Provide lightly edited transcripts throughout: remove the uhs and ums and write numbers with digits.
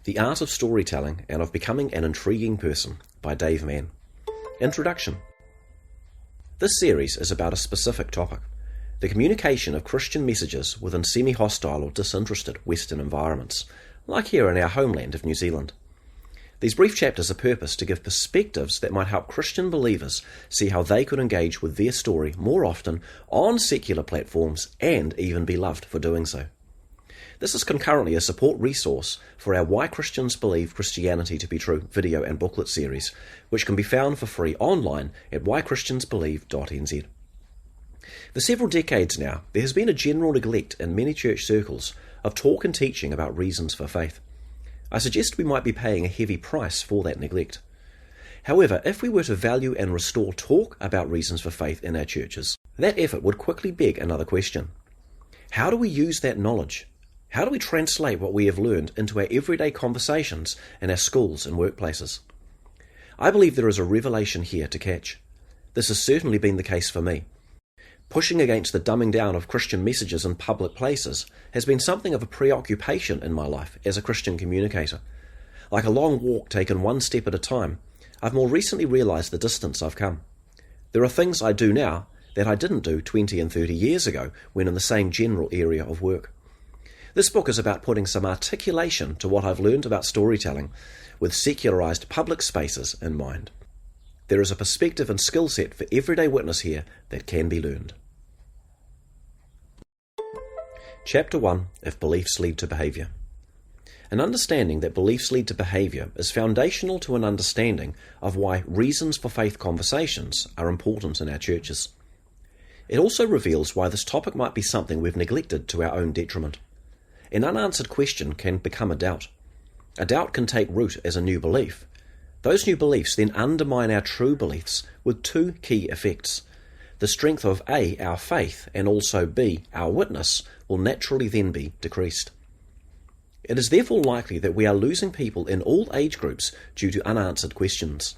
The Art of Storytelling and of Becoming an Intriguing Person by Dave Mann. Introduction. This series is about a specific topic, the communication of Christian messages within semi-hostile or disinterested Western environments, like here in our homeland of New Zealand. These brief chapters are purposed to give perspectives that might help Christian believers see how they could engage with their story more often on secular platforms and even be loved for doing so. This is concurrently a support resource for our Why Christians Believe Christianity to be True video and booklet series, which can be found for free online at whychristiansbelieve.nz. For several decades now, there has been a general neglect in many church circles of talk and teaching about reasons for faith. I suggest we might be paying a heavy price for that neglect. However, if we were to value and restore talk about reasons for faith in our churches, that effort would quickly beg another question. How do we use that knowledge? How do we translate what we have learned into our everyday conversations in our schools and workplaces? I believe there is a revelation here to catch. This has certainly been the case for me. Pushing against the dumbing down of Christian messages in public places has been something of a preoccupation in my life as a Christian communicator. Like a long walk taken one step at a time, I've more recently realized the distance I've come. There are things I do now that I didn't do 20 and 30 years ago when in the same general area of work. This book is about putting some articulation to what I've learned about storytelling with secularized public spaces in mind. There is a perspective and skill set for everyday witness here that can be learned. Chapter 1. If Beliefs Lead to Behaviour. An understanding that beliefs lead to behaviour is foundational to an understanding of why reasons for faith conversations are important in our churches. It also reveals why this topic might be something we've neglected to our own detriment. An unanswered question can become a doubt. A doubt can take root as a new belief. Those new beliefs then undermine our true beliefs with two key effects. The strength of A, our faith, and also B, our witness, will naturally then be decreased. It is therefore likely that we are losing people in all age groups due to unanswered questions.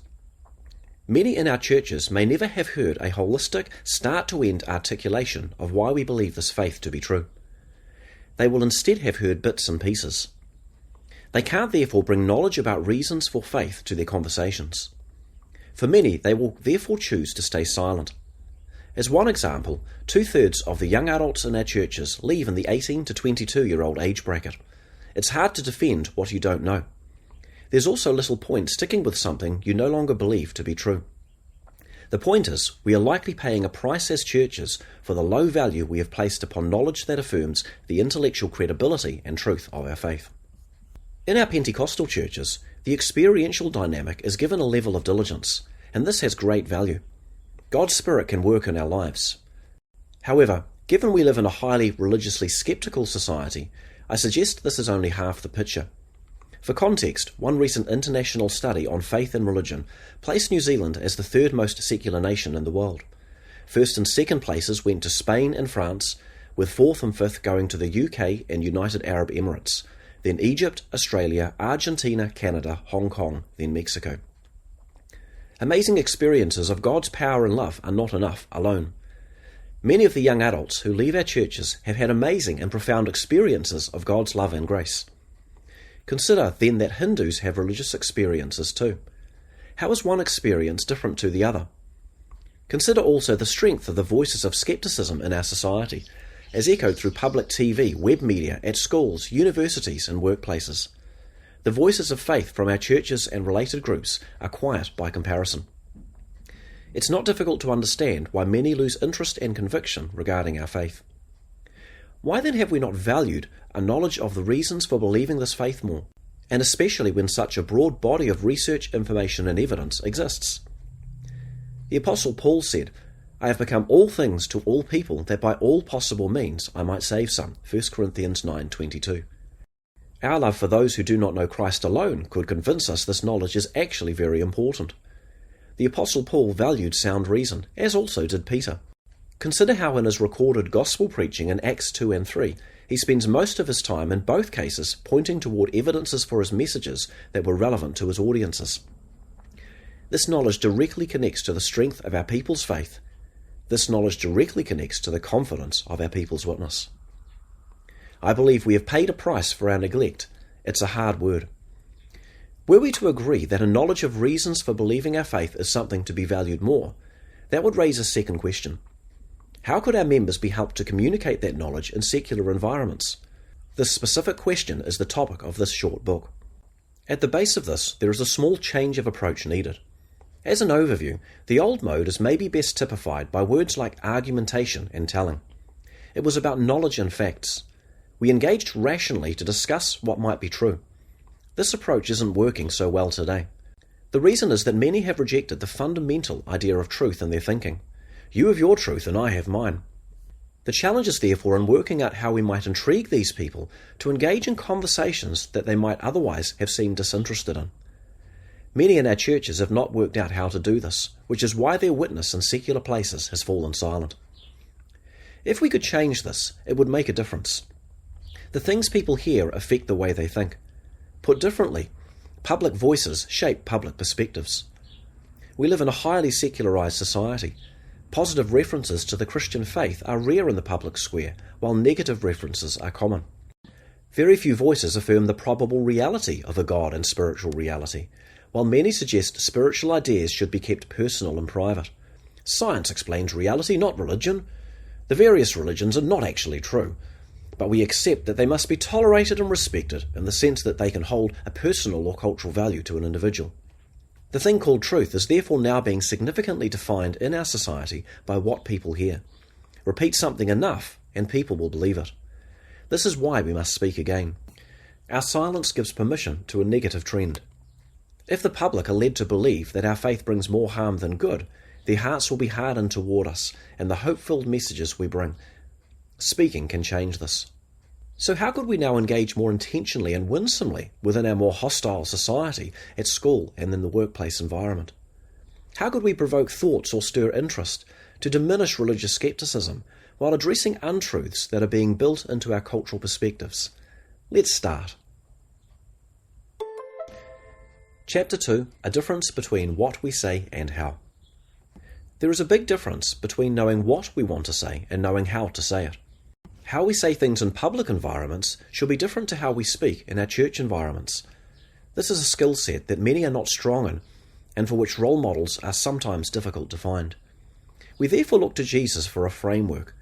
Many in our churches may never have heard a holistic, start-to-end articulation of why we believe this faith to be true. They will instead have heard bits and pieces. They can't therefore bring knowledge about reasons for faith to their conversations. For many, they will therefore choose to stay silent. As one example, 2/3 of the young adults in our churches leave in the 18 to 22-year-old age bracket. It's hard to defend what you don't know. There's also little point sticking with something you no longer believe to be true. The point is, we are likely paying a price as churches for the low value we have placed upon knowledge that affirms the intellectual credibility and truth of our faith. In our Pentecostal churches, the experiential dynamic is given a level of diligence, and this has great value. God's Spirit can work in our lives. However, given we live in a highly religiously skeptical society, I suggest this is only half the picture. For context, one recent international study on faith and religion placed New Zealand as the third most secular nation in the world. First and second places went to Spain and France, with fourth and fifth going to the UK and United Arab Emirates, then Egypt, Australia, Argentina, Canada, Hong Kong, then Mexico. Amazing experiences of God's power and love are not enough alone. Many of the young adults who leave our churches have had amazing and profound experiences of God's love and grace. Consider then that Hindus have religious experiences too. How is one experience different to the other? Consider also the strength of the voices of skepticism in our society, as echoed through public TV, web media, at schools, universities and workplaces. The voices of faith from our churches and related groups are quiet by comparison. It's not difficult to understand why many lose interest and conviction regarding our faith. Why then have we not valued a knowledge of the reasons for believing this faith more, and especially when such a broad body of research, information and evidence exists? The Apostle Paul said, "I have become all things to all people, that by all possible means I might save some." 1 Corinthians 9:22. Our love for those who do not know Christ alone could convince us this knowledge is actually very important. The Apostle Paul valued sound reason, as also did Peter. Consider how in his recorded gospel preaching in Acts 2 and 3, he spends most of his time in both cases pointing toward evidences for his messages that were relevant to his audiences. This knowledge directly connects to the strength of our people's faith. This knowledge directly connects to the confidence of our people's witness. I believe we have paid a price for our neglect. It's a hard word. Were we to agree that a knowledge of reasons for believing our faith is something to be valued more, that would raise a second question. How could our members be helped to communicate that knowledge in secular environments? This specific question is the topic of this short book. At the base of this, there is a small change of approach needed. As an overview, the old mode is maybe best typified by words like argumentation and telling. It was about knowledge and facts. We engaged rationally to discuss what might be true. This approach isn't working so well today. The reason is that many have rejected the fundamental idea of truth in their thinking. You have your truth and I have mine. The challenge is therefore in working out how we might intrigue these people to engage in conversations that they might otherwise have seemed disinterested in. Many in our churches have not worked out how to do this, which is why their witness in secular places has fallen silent. If we could change this, it would make a difference. The things people hear affect the way they think. Put differently, public voices shape public perspectives. We live in a highly secularized society. Positive references to the Christian faith are rare in the public square, while negative references are common. Very few voices affirm the probable reality of a God and spiritual reality, while many suggest spiritual ideas should be kept personal and private. Science explains reality, not religion. The various religions are not actually true, but we accept that they must be tolerated and respected in the sense that they can hold a personal or cultural value to an individual. The thing called truth is therefore now being significantly defined in our society by what people hear. Repeat something enough and people will believe it. This is why we must speak again. Our silence gives permission to a negative trend. If the public are led to believe that our faith brings more harm than good, their hearts will be hardened toward us and the hope-filled messages we bring. Speaking can change this. So how could we now engage more intentionally and winsomely within our more hostile society, at school and in the workplace environment? How could we provoke thoughts or stir interest to diminish religious skepticism while addressing untruths that are being built into our cultural perspectives? Let's start. Chapter 2, a difference between what we say and how. There is a big difference between knowing what we want to say and knowing how to say it. How we say things in public environments should be different to how we speak in our church environments. This is a skill set that many are not strong in, and for which role models are sometimes difficult to find. We therefore look to Jesus for a framework,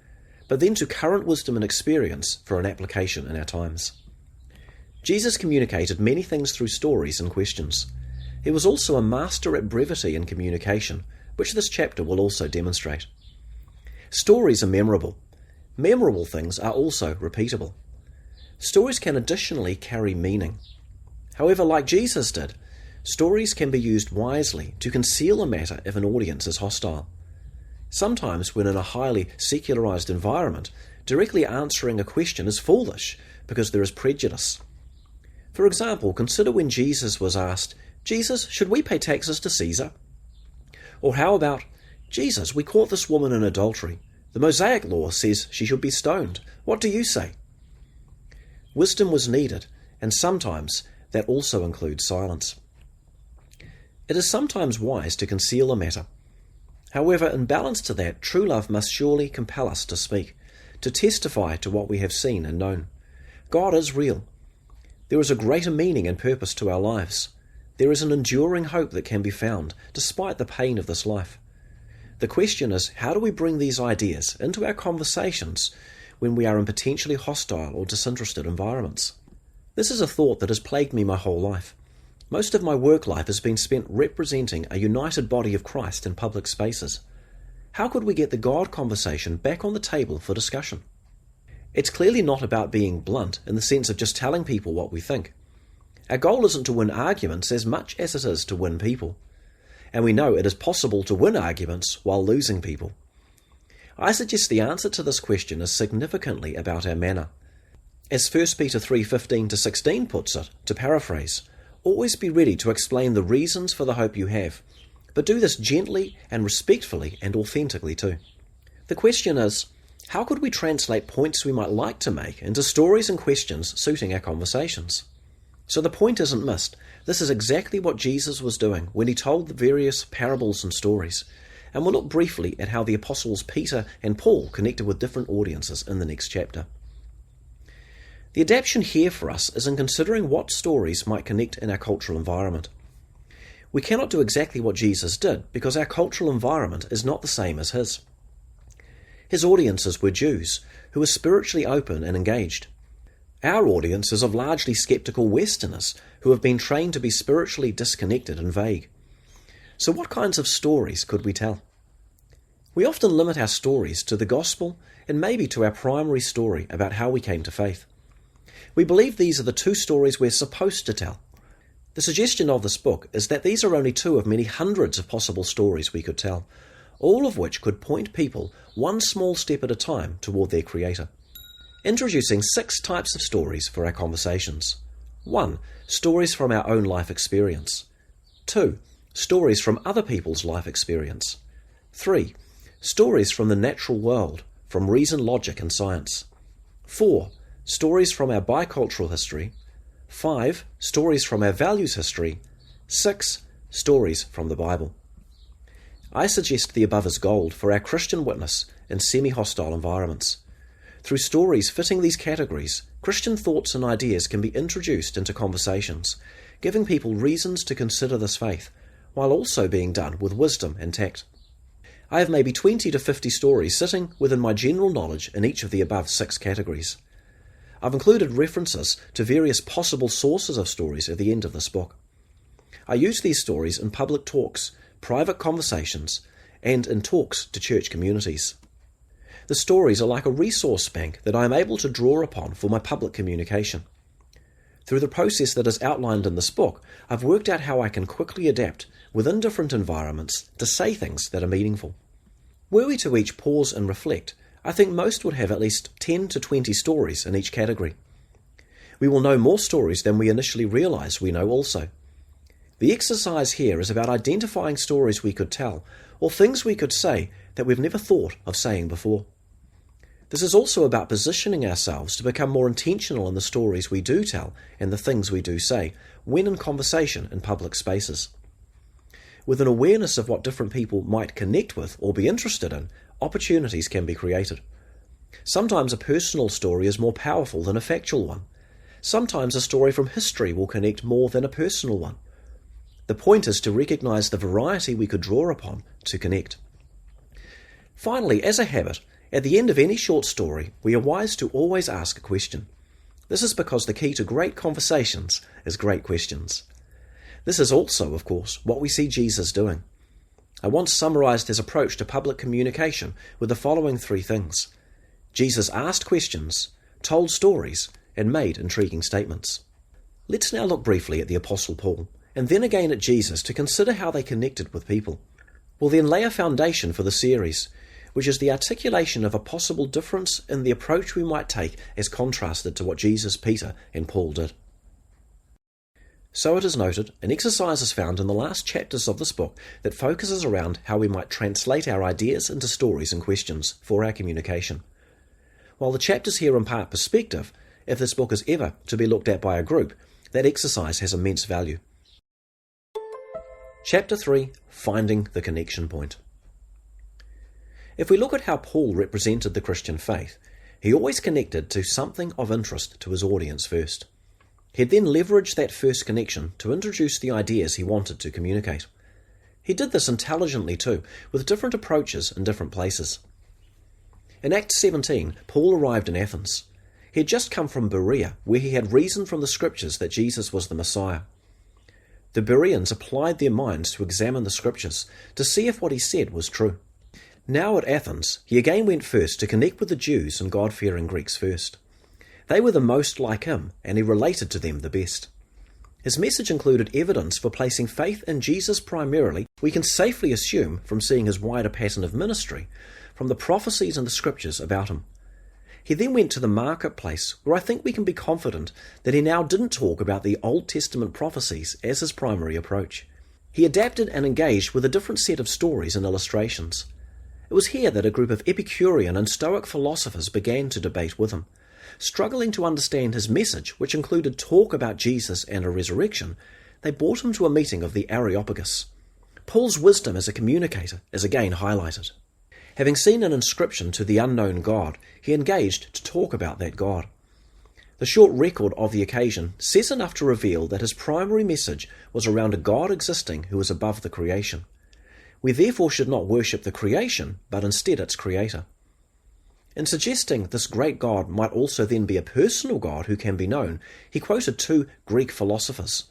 but then to current wisdom and experience for an application in our times. Jesus communicated many things through stories and questions. He was also a master at brevity in communication, which this chapter will also demonstrate. Stories are memorable. Memorable things are also repeatable. Stories can additionally carry meaning. However, like Jesus did, stories can be used wisely to conceal a matter if an audience is hostile. Sometimes when in a highly secularized environment, directly answering a question is foolish because there is prejudice. For example, consider when Jesus was asked, "Jesus, should we pay taxes to Caesar?" Or how about, "Jesus, we caught this woman in adultery. The Mosaic law says she should be stoned. What do you say?" Wisdom was needed, and sometimes that also includes silence. It is sometimes wise to conceal a matter. However, in balance to that, true love must surely compel us to speak, to testify to what we have seen and known. God is real. There is a greater meaning and purpose to our lives. There is an enduring hope that can be found, despite the pain of this life. The question is, how do we bring these ideas into our conversations when we are in potentially hostile or disinterested environments? This is a thought that has plagued me my whole life. Most of my work life has been spent representing a united body of Christ in public spaces. How could we get the God conversation back on the table for discussion? It's clearly not about being blunt in the sense of just telling people what we think. Our goal isn't to win arguments as much as it is to win people. And we know it is possible to win arguments while losing people. I suggest the answer to this question is significantly about our manner. As 1 Peter 3:15-16 puts it, to paraphrase, always be ready to explain the reasons for the hope you have, but do this gently and respectfully and authentically too. The question is, how could we translate points we might like to make into stories and questions suiting our conversations? So the point isn't missed. This is exactly what Jesus was doing when he told the various parables and stories. And we'll look briefly at how the apostles Peter and Paul connected with different audiences in the next chapter. The adaption here for us is in considering what stories might connect in our cultural environment. We cannot do exactly what Jesus did because our cultural environment is not the same as his. His audiences were Jews who were spiritually open and engaged. Our audience is of largely skeptical Westerners who have been trained to be spiritually disconnected and vague. So what kinds of stories could we tell? We often limit our stories to the gospel and maybe to our primary story about how we came to faith. We believe these are the two stories we're supposed to tell. The suggestion of this book is that these are only two of many hundreds of possible stories we could tell, all of which could point people one small step at a time toward their Creator. Introducing 6 types of stories for our conversations. 1. Stories from our own life experience. 2. Stories from other people's life experience. 3. Stories from the natural world, from reason, logic, and science. 4. Stories from our bicultural history. 5. Stories from our values history. 6. Stories from the Bible. I suggest the above as gold for our Christian witness in semi-hostile environments. Through stories fitting these categories, Christian thoughts and ideas can be introduced into conversations, giving people reasons to consider this faith, while also being done with wisdom and tact. I have maybe 20 to 50 stories sitting within my general knowledge in each of the above 6 categories. I've included references to various possible sources of stories at the end of this book. I use these stories in public talks, private conversations, and in talks to church communities. The stories are like a resource bank that I am able to draw upon for my public communication. Through the process that is outlined in this book, I've worked out how I can quickly adapt within different environments to say things that are meaningful. Were we to each pause and reflect, I think most would have at least 10 to 20 stories in each category. We will know more stories than we initially realize we know also. The exercise here is about identifying stories we could tell, or things we could say that we've never thought of saying before. This is also about positioning ourselves to become more intentional in the stories we do tell and the things we do say, when in conversation in public spaces. With an awareness of what different people might connect with or be interested in, opportunities can be created. Sometimes a personal story is more powerful than a factual one. Sometimes a story from history will connect more than a personal one. The point is to recognize the variety we could draw upon to connect. Finally, as a habit, at the end of any short story, we are wise to always ask a question. This is because the key to great conversations is great questions. This is also, of course, what we see Jesus doing. I once summarized his approach to public communication with the following 3 things. Jesus asked questions, told stories, and made intriguing statements. Let's now look briefly at the Apostle Paul, and then again at Jesus to consider how they connected with people. We'll then lay a foundation for the series, which is the articulation of a possible difference in the approach we might take as contrasted to what Jesus, Peter, and Paul did. So it is noted, an exercise is found in the last chapters of this book that focuses around how we might translate our ideas into stories and questions for our communication. While the chapters here impart perspective, if this book is ever to be looked at by a group, that exercise has immense value. Chapter 3, Finding the Connection Point. If we look at how Paul represented the Christian faith, he always connected to something of interest to his audience first. He'd then leveraged that first connection to introduce the ideas he wanted to communicate. He did this intelligently too, with different approaches in different places. In Acts 17, Paul arrived in Athens. He had just come from Berea, where he had reasoned from the scriptures that Jesus was the Messiah. The Bereans applied their minds to examine the scriptures to see if what he said was true. Now at Athens, he again went first to connect with the Jews and God-fearing Greeks first. They were the most like him, and he related to them the best. His message included evidence for placing faith in Jesus primarily. We can safely assume, from seeing his wider pattern of ministry, from the prophecies and the scriptures about him. He then went to the marketplace, where I think we can be confident that he now didn't talk about the Old Testament prophecies as his primary approach. He adapted and engaged with a different set of stories and illustrations. It was here that a group of Epicurean and Stoic philosophers began to debate with him. Struggling to understand his message, which included talk about Jesus and a resurrection, they brought him to a meeting of the Areopagus. Paul's wisdom as a communicator is again highlighted. Having seen an inscription to the unknown God, he engaged to talk about that God. The short record of the occasion says enough to reveal that his primary message was around a God existing who is above the creation. We therefore should not worship the creation, but instead its creator. In suggesting this great God might also then be a personal God who can be known, he quoted two Greek philosophers,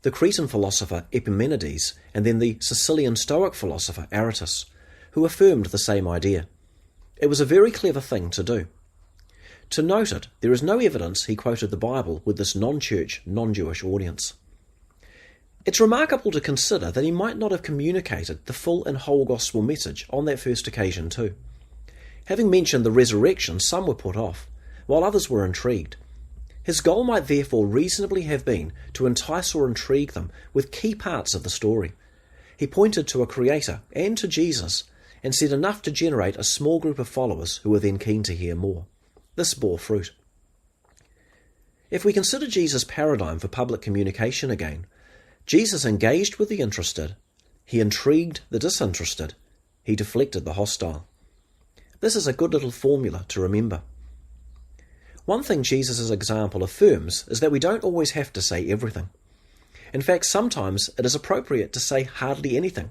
the Cretan philosopher Epimenides and then the Sicilian Stoic philosopher Aratus, who affirmed the same idea. It was a very clever thing to do. To note it, there is no evidence he quoted the Bible with this non-church, non-Jewish audience. It's remarkable to consider that he might not have communicated the full and whole gospel message on that first occasion too. Having mentioned the resurrection, some were put off, while others were intrigued. His goal might therefore reasonably have been to entice or intrigue them with key parts of the story. He pointed to a creator and to Jesus, and said enough to generate a small group of followers who were then keen to hear more. This bore fruit. If we consider Jesus' paradigm for public communication again, Jesus engaged with the interested, he intrigued the disinterested, he deflected the hostile. This is a good little formula to remember. One thing Jesus' example affirms is that we don't always have to say everything. In fact, sometimes it is appropriate to say hardly anything.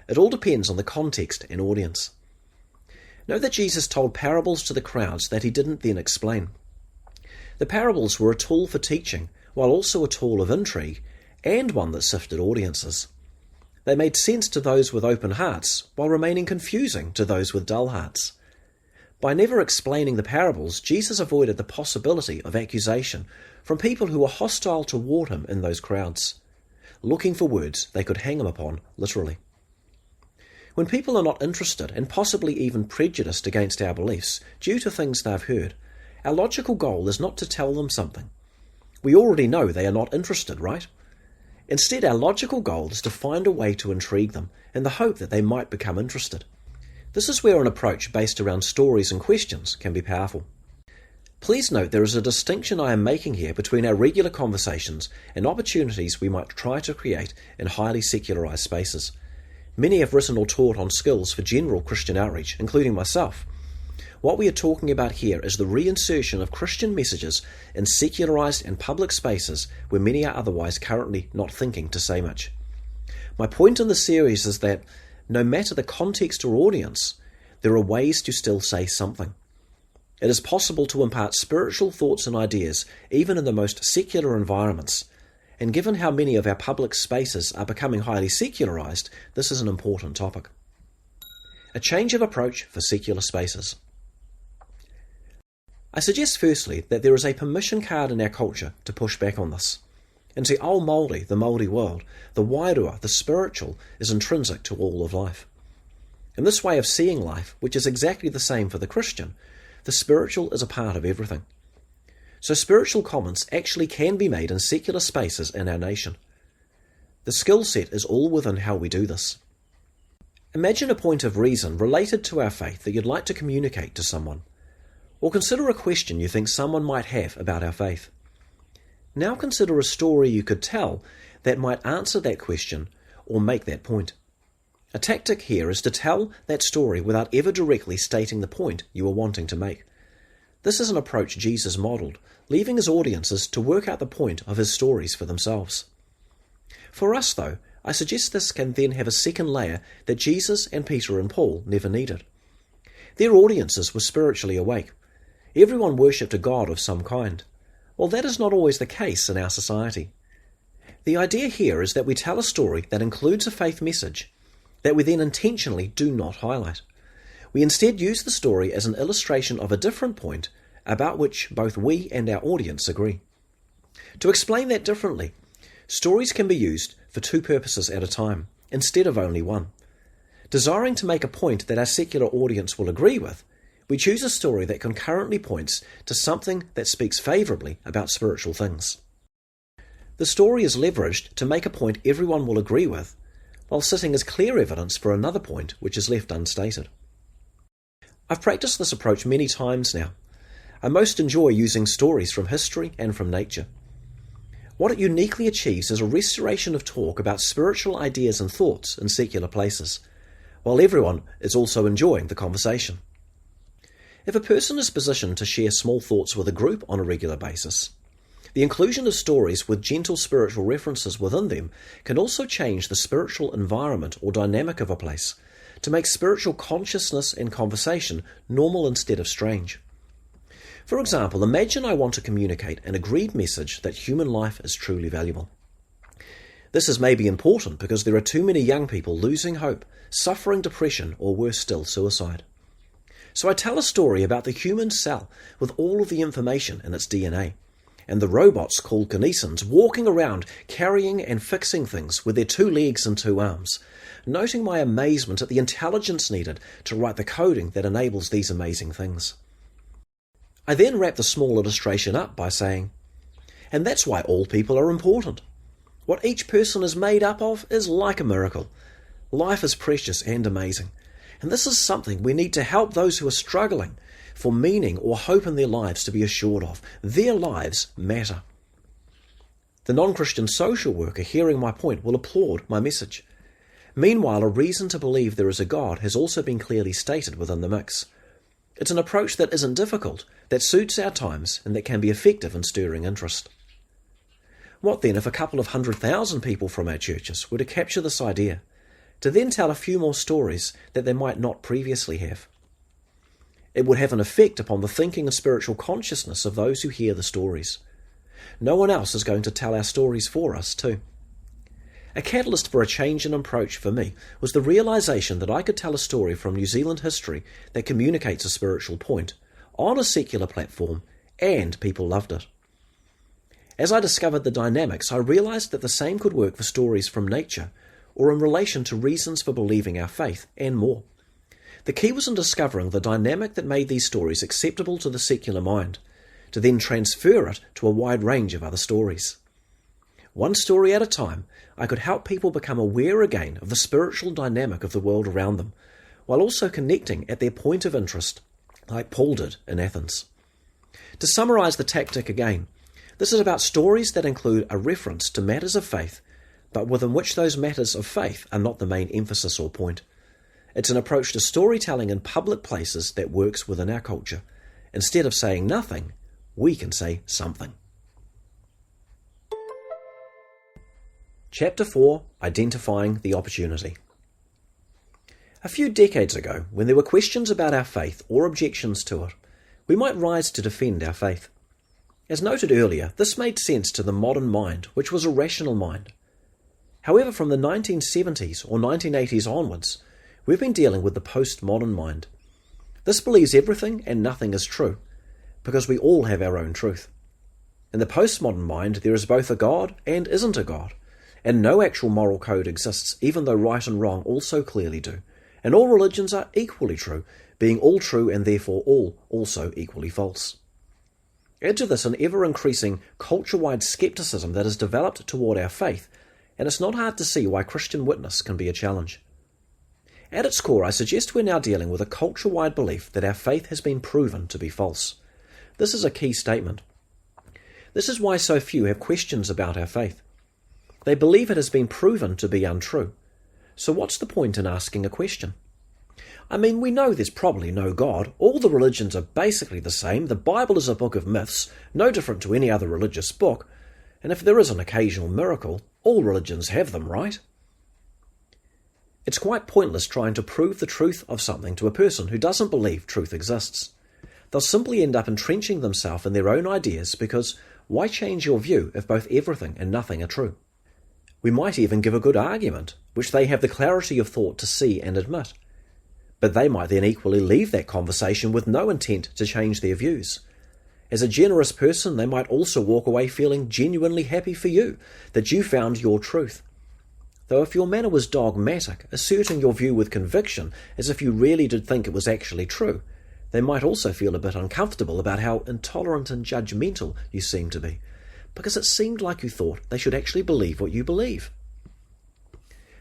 It all depends on the context and audience. Note that Jesus told parables to the crowds that he didn't then explain. The parables were a tool for teaching, while also a tool of intrigue, and one that sifted audiences. They made sense to those with open hearts, while remaining confusing to those with dull hearts. By never explaining the parables, Jesus avoided the possibility of accusation from people who were hostile toward him in those crowds, looking for words they could hang him upon, literally. When people are not interested and possibly even prejudiced against our beliefs due to things they've heard, our logical goal is not to tell them something. We already know they are not interested, right? Instead, our logical goal is to find a way to intrigue them in the hope that they might become interested. This is where an approach based around stories and questions can be powerful. Please note there is a distinction I am making here between our regular conversations and opportunities we might try to create in highly secularized spaces. Many have written or taught on skills for general Christian outreach, including myself. What we are talking about here is the reinsertion of Christian messages in secularized and public spaces where many are otherwise currently not thinking to say much. My point in the series is that no matter the context or audience, there are ways to still say something. It is possible to impart spiritual thoughts and ideas even in the most secular environments. And given how many of our public spaces are becoming highly secularized, this is an important topic. A change of approach for secular spaces. I suggest firstly that there is a permission card in our culture to push back on this. And see, the mouldy world, the wairua, the spiritual, is intrinsic to all of life. In this way of seeing life, which is exactly the same for the Christian, the spiritual is a part of everything. So spiritual comments actually can be made in secular spaces in our nation. The skill set is all within how we do this. Imagine a point of reason related to our faith that you'd like to communicate to someone. Or consider a question you think someone might have about our faith. Now consider a story you could tell that might answer that question or make that point. A tactic here is to tell that story without ever directly stating the point you are wanting to make. This is an approach Jesus modeled, leaving his audiences to work out the point of his stories for themselves. For us, though, I suggest this can then have a second layer that Jesus and Peter and Paul never needed. Their audiences were spiritually awake. Everyone worshipped a God of some kind. Well, that is not always the case in our society. The idea here is that we tell a story that includes a faith message that we then intentionally do not highlight. We instead use the story as an illustration of a different point about which both we and our audience agree. To explain that differently, stories can be used for two purposes at a time, instead of only one. Desiring to make a point that our secular audience will agree with, we choose a story that concurrently points to something that speaks favourably about spiritual things. The story is leveraged to make a point everyone will agree with, while sitting as clear evidence for another point which is left unstated. I've practiced this approach many times now. I most enjoy using stories from history and from nature. What it uniquely achieves is a restoration of talk about spiritual ideas and thoughts in secular places, while everyone is also enjoying the conversation. If a person is positioned to share small thoughts with a group on a regular basis, the inclusion of stories with gentle spiritual references within them can also change the spiritual environment or dynamic of a place to make spiritual consciousness and conversation normal instead of strange. For example, imagine I want to communicate an agreed message that human life is truly valuable. This is maybe important because there are too many young people losing hope, suffering depression, or worse still, suicide. So I tell a story about the human cell with all of the information in its DNA, and the robots called kinesins walking around carrying and fixing things with their 2 legs and 2 arms, noting my amazement at the intelligence needed to write the coding that enables these amazing things. I then wrap the small illustration up by saying, and that's why all people are important. What each person is made up of is like a miracle. Life is precious and amazing, and this is something we need to help those who are struggling for meaning or hope in their lives to be assured of. Their lives matter. The non-Christian social worker, hearing my point, will applaud my message. Meanwhile, a reason to believe there is a God has also been clearly stated within the mix. It's an approach that isn't difficult, that suits our times, and that can be effective in stirring interest. What then if a couple of 100,000 people from our churches were to capture this idea, to then tell a few more stories that they might not previously have? It would have an effect upon the thinking and spiritual consciousness of those who hear the stories. No one else is going to tell our stories for us, too. A catalyst for a change in approach for me was the realization that I could tell a story from New Zealand history that communicates a spiritual point on a secular platform, and people loved it. As I discovered the dynamics, I realized that the same could work for stories from nature or in relation to reasons for believing our faith, and more. The key was in discovering the dynamic that made these stories acceptable to the secular mind, to then transfer it to a wide range of other stories. One story at a time, I could help people become aware again of the spiritual dynamic of the world around them, while also connecting at their point of interest, like Paul did in Athens. To summarize the tactic again, this is about stories that include a reference to matters of faith, but within which those matters of faith are not the main emphasis or point. It's an approach to storytelling in public places that works within our culture. Instead of saying nothing, we can say something. Chapter 4, Identifying the Opportunity. A few decades ago, when there were questions about our faith or objections to it, we might rise to defend our faith. As noted earlier, this made sense to the modern mind, which was a rational mind. However, from the 1970s or 1980s onwards, we've been dealing with the postmodern mind. This believes everything and nothing is true, because we all have our own truth. In the postmodern mind, there is both a God and isn't a God, and no actual moral code exists, even though right and wrong also clearly do, and all religions are equally true, being all true and therefore all also equally false. Add to this an ever-increasing culture-wide skepticism that has developed toward our faith, and it's not hard to see why Christian witness can be a challenge. At its core, I suggest we're now dealing with a culture-wide belief that our faith has been proven to be false. This is a key statement. This is why so few have questions about our faith. They believe it has been proven to be untrue. So what's the point in asking a question? I mean, we know there's probably no God. All the religions are basically the same. The Bible is a book of myths, no different to any other religious book. And if there is an occasional miracle, all religions have them, right? It's quite pointless trying to prove the truth of something to a person who doesn't believe truth exists. They'll simply end up entrenching themselves in their own ideas because why change your view if both everything and nothing are true? We might even give a good argument, which they have the clarity of thought to see and admit. But they might then equally leave that conversation with no intent to change their views. As a generous person, they might also walk away feeling genuinely happy for you, that you found your truth. Though if your manner was dogmatic, asserting your view with conviction, as if you really did think it was actually true, they might also feel a bit uncomfortable about how intolerant and judgmental you seem to be, because it seemed like you thought they should actually believe what you believe.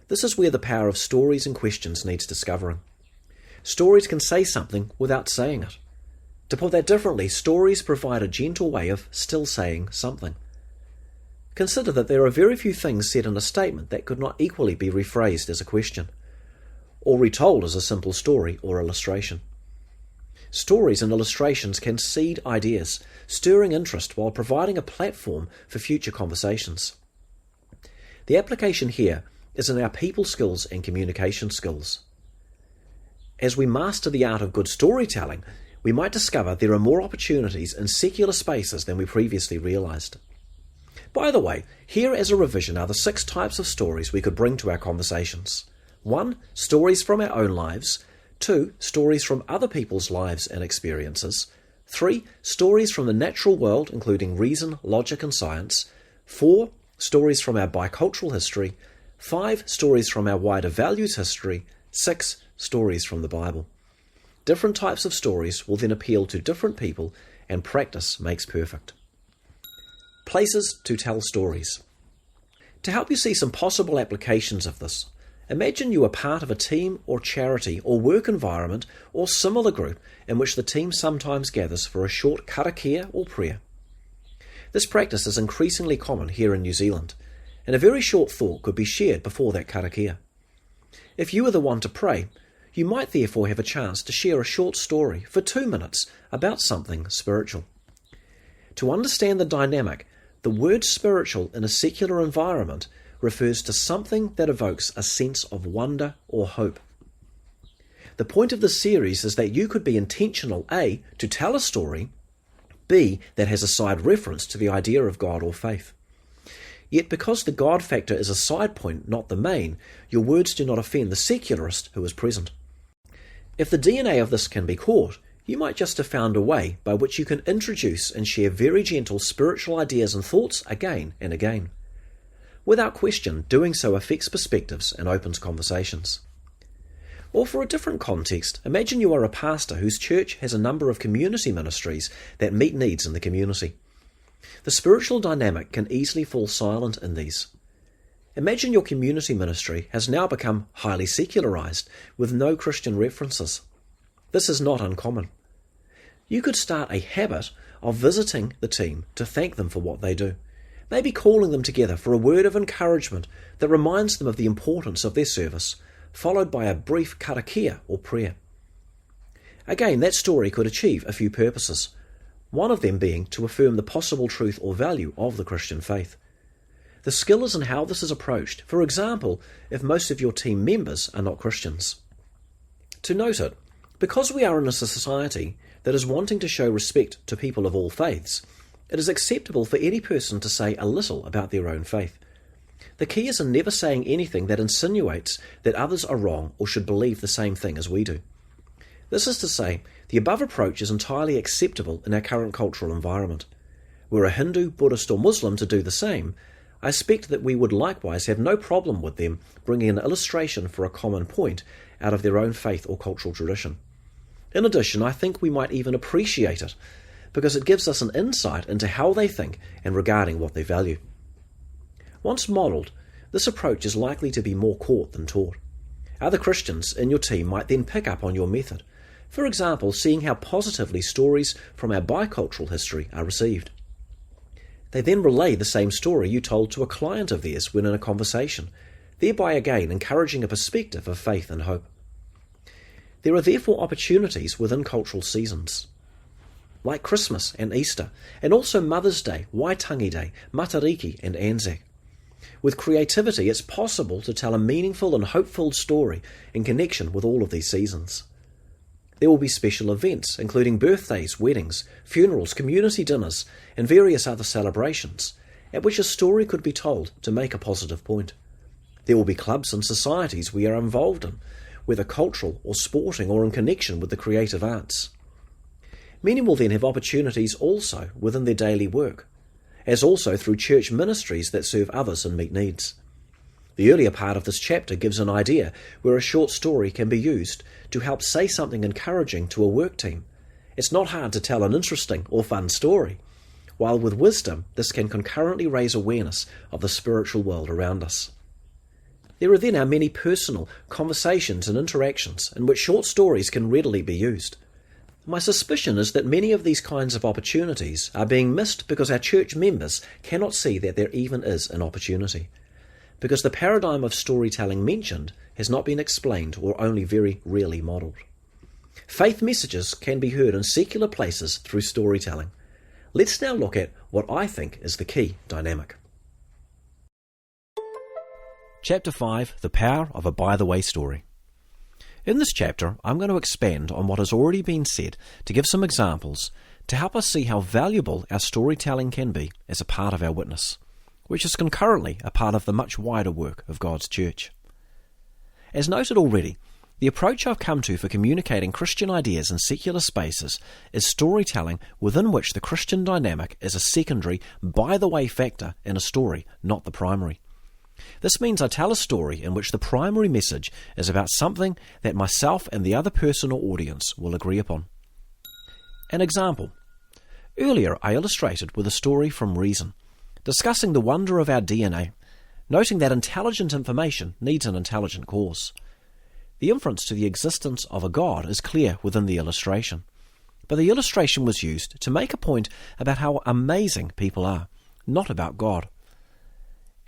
This is where the power of stories and questions needs discovering. Stories can say something without saying it. To put that differently, stories provide a gentle way of still saying something. Consider that there are very few things said in a statement that could not equally be rephrased as a question, or retold as a simple story or illustration. Stories and illustrations can seed ideas, stirring interest while providing a platform for future conversations. The application here is in our people skills and communication skills. As we master the art of good storytelling, we might discover there are more opportunities in secular spaces than we previously realized. By the way, here as a revision are the 6 types of stories we could bring to our conversations. 1. Stories from our own lives. 2. Stories from other people's lives and experiences. 3. Stories from the natural world, including reason, logic, and science. 4. Stories from our bicultural history. 5. Stories from our wider values history. 6. Stories from the Bible. Different types of stories will then appeal to different people, and practice makes perfect. Places to tell stories. To help you see some possible applications of this, imagine you are part of a team or charity or work environment or similar group in which the team sometimes gathers for a short karakia or prayer. This practice is increasingly common here in New Zealand, and a very short thought could be shared before that karakia. If you are the one to pray, you might therefore have a chance to share a short story for 2 minutes about something spiritual. To understand the dynamic, the word spiritual in a secular environment refers to something that evokes a sense of wonder or hope. The point of this series is that you could be intentional, A, to tell a story, B, that has a side reference to the idea of God or faith. Yet because the God factor is a side point, not the main, your words do not offend the secularist who is present. If the DNA of this can be caught, you might just have found a way by which you can introduce and share very gentle spiritual ideas and thoughts again and again. Without question, doing so affects perspectives and opens conversations. Or for a different context, imagine you are a pastor whose church has a number of community ministries that meet needs in the community. The spiritual dynamic can easily fall silent in these. Imagine your community ministry has now become highly secularized, with no Christian references. This is not uncommon. You could start a habit of visiting the team to thank them for what they do, maybe calling them together for a word of encouragement that reminds them of the importance of their service, followed by a brief karakia or prayer. Again, that story could achieve a few purposes, one of them being to affirm the possible truth or value of the Christian faith. The skill is in how this is approached, for example, if most of your team members are not Christians. To note it, because we are in a society that is wanting to show respect to people of all faiths, it is acceptable for any person to say a little about their own faith. The key is in never saying anything that insinuates that others are wrong or should believe the same thing as we do. This is to say, the above approach is entirely acceptable in our current cultural environment. Were a Hindu, Buddhist or Muslim to do the same, I expect that we would likewise have no problem with them bringing an illustration for a common point out of their own faith or cultural tradition. In addition, I think we might even appreciate it, because it gives us an insight into how they think and regarding what they value. Once modelled, this approach is likely to be more caught than taught. Other Christians in your team might then pick up on your method, for example, seeing how positively stories from our bicultural history are received. They then relay the same story you told to a client of theirs when in a conversation, thereby again encouraging a perspective of faith and hope. There are therefore opportunities within cultural seasons, like Christmas and Easter, and also Mother's Day, Waitangi Day, Matariki and Anzac. With creativity, it's possible to tell a meaningful and hope-filled story in connection with all of these seasons. There will be special events, including birthdays, weddings, funerals, community dinners, and various other celebrations, at which a story could be told to make a positive point. There will be clubs and societies we are involved in, whether cultural or sporting or in connection with the creative arts. Many will then have opportunities also within their daily work, as also through church ministries that serve others and meet needs. The earlier part of this chapter gives an idea where a short story can be used to help say something encouraging to a work team. It's not hard to tell an interesting or fun story, while with wisdom this can concurrently raise awareness of the spiritual world around us. There are then our many personal conversations and interactions in which short stories can readily be used. My suspicion is that many of these kinds of opportunities are being missed because our church members cannot see that there even is an opportunity, because the paradigm of storytelling mentioned has not been explained or only very rarely modelled. Faith messages can be heard in secular places through storytelling. Let's now look at what I think is the key dynamic. Chapter 5, The Power of a by-the-way story. In this chapter, I'm going to expand on what has already been said to give some examples to help us see how valuable our storytelling can be as a part of our witness, which is concurrently a part of the much wider work of God's church. As noted already, the approach I've come to for communicating Christian ideas in secular spaces is storytelling within which the Christian dynamic is a secondary, by-the-way factor in a story, not the primary. This means I tell a story in which the primary message is about something that myself and the other person or audience will agree upon. An example. Earlier I illustrated with a story from Reason, discussing the wonder of our DNA, noting that intelligent information needs an intelligent cause. The inference to the existence of a God is clear within the illustration, but the illustration was used to make a point about how amazing people are, not about God.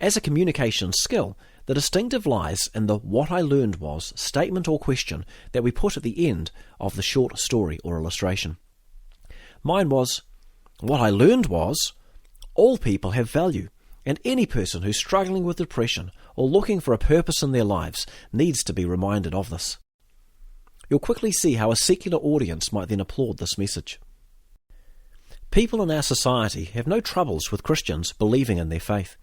As a communication skill, the distinctive lies in the "what I learned was" statement or question that we put at the end of the short story or illustration. Mine was, "What I learned was, all people have value, and any person who's struggling with depression or looking for a purpose in their lives needs to be reminded of this." You'll quickly see how a secular audience might then applaud this message. People in our society have no troubles with Christians believing in their faith,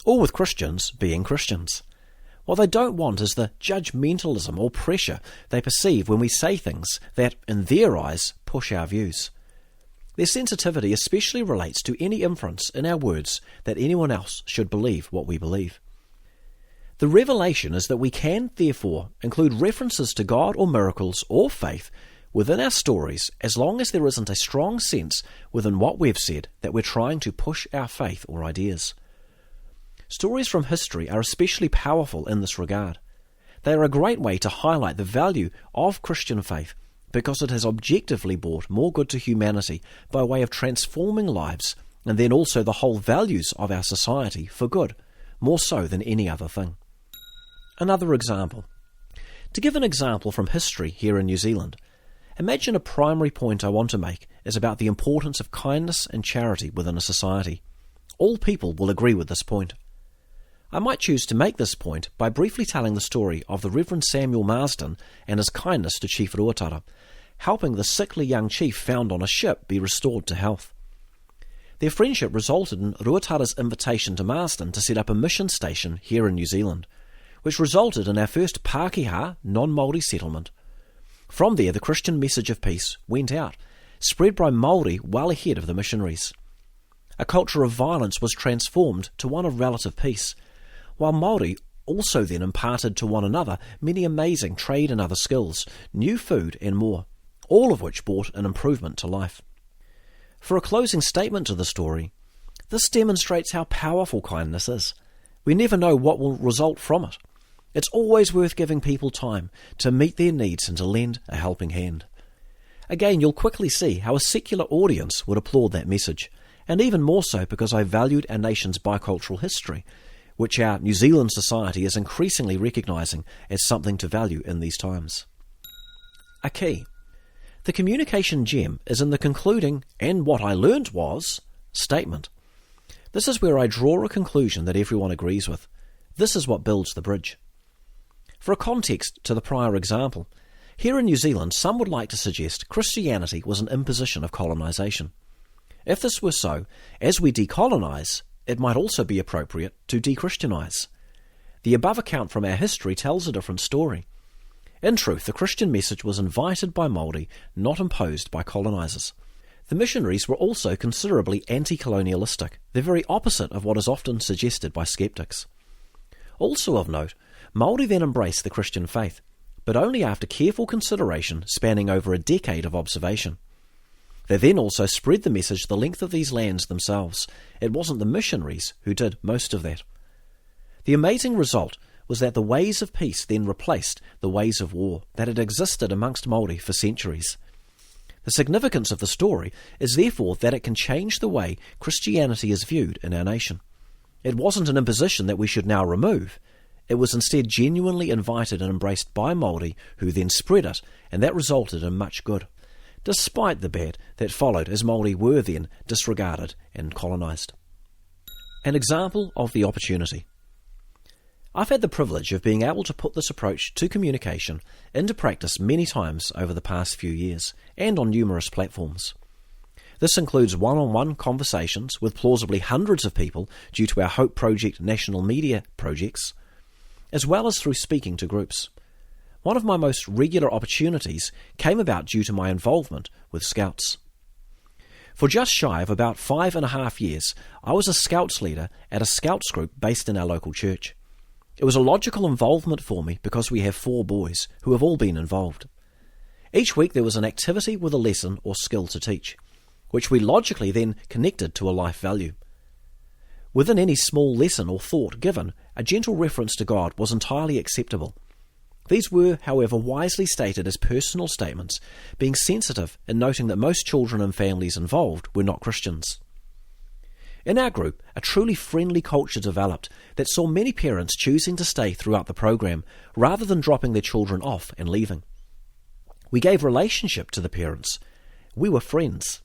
or with Christians being Christians. What they don't want is the judgmentalism or pressure they perceive when we say things that, in their eyes, push our views. Their sensitivity especially relates to any inference in our words that anyone else should believe what we believe. The revelation is that we can, therefore, include references to God or miracles or faith within our stories as long as there isn't a strong sense within what we've said that we're trying to push our faith or ideas. Stories from history are especially powerful in this regard. They are a great way to highlight the value of Christian faith because it has objectively brought more good to humanity by way of transforming lives and then also the whole values of our society for good, more so than any other thing. Another example. To give an example from history here in New Zealand, imagine a primary point I want to make is about the importance of kindness and charity within a society. All people will agree with this point. I might choose to make this point by briefly telling the story of the Reverend Samuel Marsden and his kindness to Chief Ruatara, helping the sickly young chief found on a ship be restored to health. Their friendship resulted in Ruatara's invitation to Marsden to set up a mission station here in New Zealand, which resulted in our first Pākehā non-Māori settlement. From there, the Christian message of peace went out, spread by Māori well ahead of the missionaries. A culture of violence was transformed to one of relative peace, while Māori also then imparted to one another many amazing trade and other skills, new food and more, all of which brought an improvement to life. For a closing statement to the story, this demonstrates how powerful kindness is. We never know what will result from it. It's always worth giving people time to meet their needs and to lend a helping hand. Again, you'll quickly see how a secular audience would applaud that message, and even more so because I valued our nation's bicultural history, which our New Zealand society is increasingly recognising as something to value in these times. A key. The communication gem is in the concluding "and what I learned was" statement. This is where I draw a conclusion that everyone agrees with. This is what builds the bridge. For a context to the prior example, here in New Zealand some would like to suggest Christianity was an imposition of colonisation. If this were so, as we decolonise, it might also be appropriate to de-Christianise. The above account from our history tells a different story. In truth, the Christian message was invited by Māori, not imposed by colonisers. The missionaries were also considerably anti-colonialistic, the very opposite of what is often suggested by skeptics. Also of note, Māori then embraced the Christian faith, but only after careful consideration spanning over a decade of observation. They then also spread the message the length of these lands themselves. It wasn't the missionaries who did most of that. The amazing result was that the ways of peace then replaced the ways of war that had existed amongst Māori for centuries. The significance of the story is therefore that it can change the way Christianity is viewed in our nation. It wasn't an imposition that we should now remove. It was instead genuinely invited and embraced by Māori, who then spread it, and that resulted in much good, despite the bad that followed as Māori were then disregarded and colonised. An example of the opportunity. I've had the privilege of being able to put this approach to communication into practice many times over the past few years, and on numerous platforms. This includes one-on-one conversations with plausibly hundreds of people due to our Hope Project national media projects, as well as through speaking to groups. One of my most regular opportunities came about due to my involvement with Scouts. For just shy of about 5.5 years, I was a Scouts leader at a Scouts group based in our local church. It was a logical involvement for me because we have 4 boys who have all been involved. Each week there was an activity with a lesson or skill to teach, which we logically then connected to a life value. Within any small lesson or thought given, a gentle reference to God was entirely acceptable. These were, however, wisely stated as personal statements, being sensitive and noting that most children and families involved were not Christians. In our group, a truly friendly culture developed that saw many parents choosing to stay throughout the program rather than dropping their children off and leaving. We gave relationship to the parents. We were friends.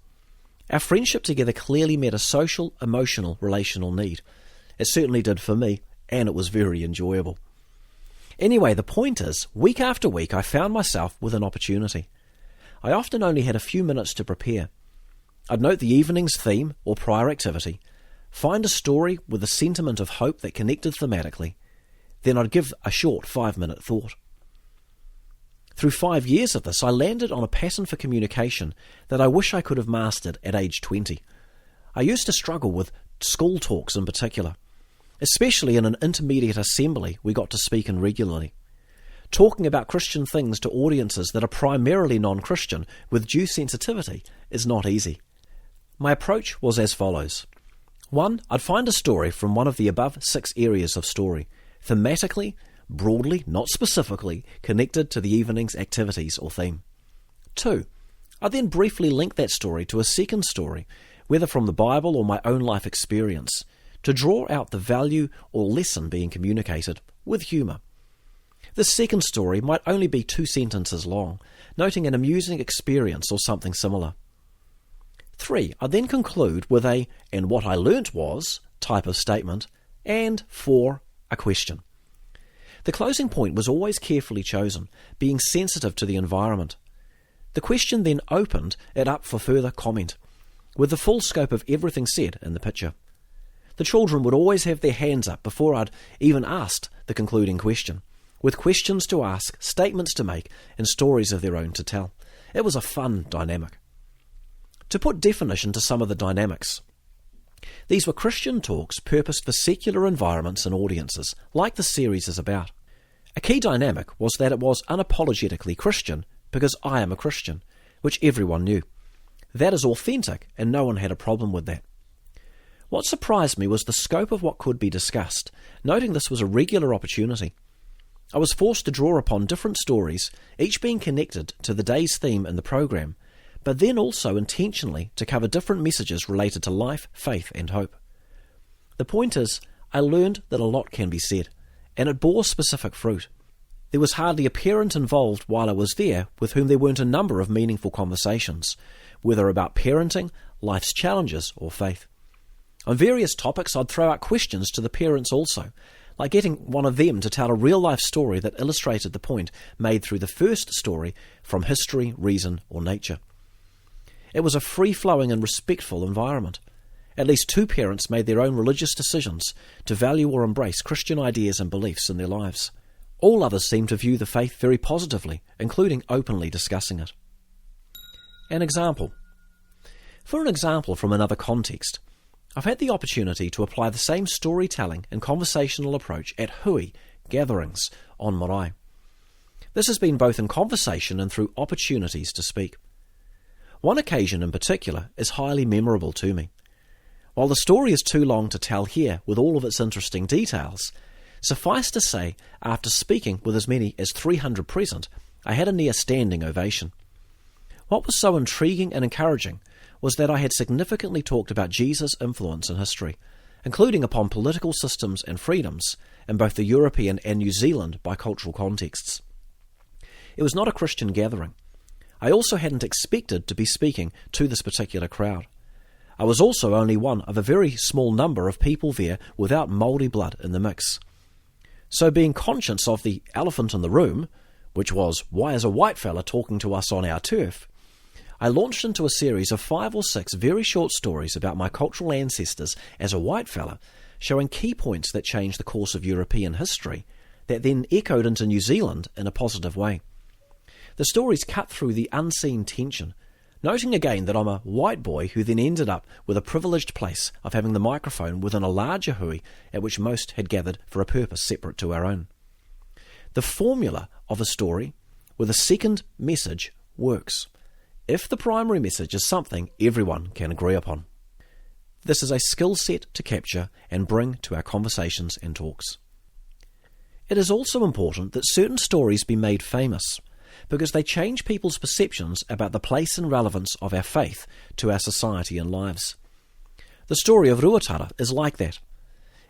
Our friendship together clearly met a social, emotional, relational need. It certainly did for me, and it was very enjoyable. Anyway, the point is, week after week I found myself with an opportunity. I often only had a few minutes to prepare. I'd note the evening's theme or prior activity, find a story with a sentiment of hope that connected thematically, then I'd give a short 5-minute thought. Through 5 years of this, I landed on a pattern for communication that I wish I could have mastered at age 20. I used to struggle with school talks in particular, especially in an intermediate assembly we got to speak in regularly. Talking about Christian things to audiences that are primarily non-Christian with due sensitivity is not easy. My approach was as follows. 1. I'd find a story from one of the above 6 areas of story, thematically, broadly, not specifically, connected to the evening's activities or theme. 2. I then briefly link that story to a second story, whether from the Bible or my own life experience, to draw out the value or lesson being communicated, with humour. This second story might only be 2 sentences long, noting an amusing experience or something similar. 3. I then conclude with a "and what I learnt was" type of statement, and 4. A question. The closing point was always carefully chosen, being sensitive to the environment. The question then opened it up for further comment, with the full scope of everything said in the picture. The children would always have their hands up before I'd even asked the concluding question, with questions to ask, statements to make, and stories of their own to tell. It was a fun dynamic. To put definition to some of the dynamics, these were Christian talks purposed for secular environments and audiences, like the series is about. A key dynamic was that it was unapologetically Christian, because I am a Christian, which everyone knew. That is authentic, and no one had a problem with that. What surprised me was the scope of what could be discussed, noting this was a regular opportunity. I was forced to draw upon different stories, each being connected to the day's theme in the program, but then also intentionally to cover different messages related to life, faith and hope. The point is, I learned that a lot can be said, and it bore specific fruit. There was hardly a parent involved while I was there with whom there weren't a number of meaningful conversations, whether about parenting, life's challenges or faith. On various topics I'd throw out questions to the parents also, like getting one of them to tell a real-life story that illustrated the point made through the first story from history, reason or nature. It was a free-flowing and respectful environment. At least 2 parents made their own religious decisions to value or embrace Christian ideas and beliefs in their lives. All others seemed to view the faith very positively, including openly discussing it. An example. For an example from another context, I've had the opportunity to apply the same storytelling and conversational approach at hui gatherings on marae. This has been both in conversation and through opportunities to speak. One occasion in particular is highly memorable to me. While the story is too long to tell here with all of its interesting details, suffice to say, after speaking with as many as 300 present, I had a near standing ovation. What was so intriguing and encouraging was that I had significantly talked about Jesus' influence in history, including upon political systems and freedoms in both the European and New Zealand bicultural contexts. It was not a Christian gathering. I also hadn't expected to be speaking to this particular crowd. I was also only one of a very small number of people there without Māori blood in the mix. So being conscious of the elephant in the room, which was, why is a white fella talking to us on our turf, I launched into a series of 5 or 6 very short stories about my cultural ancestors as a white fella, showing key points that changed the course of European history, that then echoed into New Zealand in a positive way. The stories cut through the unseen tension, noting again that I'm a white boy who then ended up with a privileged place of having the microphone within a larger hui at which most had gathered for a purpose separate to our own. The formula of a story with a second message works, if the primary message is something everyone can agree upon. This is a skill set to capture and bring to our conversations and talks. It is also important that certain stories be made famous, because they change people's perceptions about the place and relevance of our faith to our society and lives. The story of Ruatara is like that,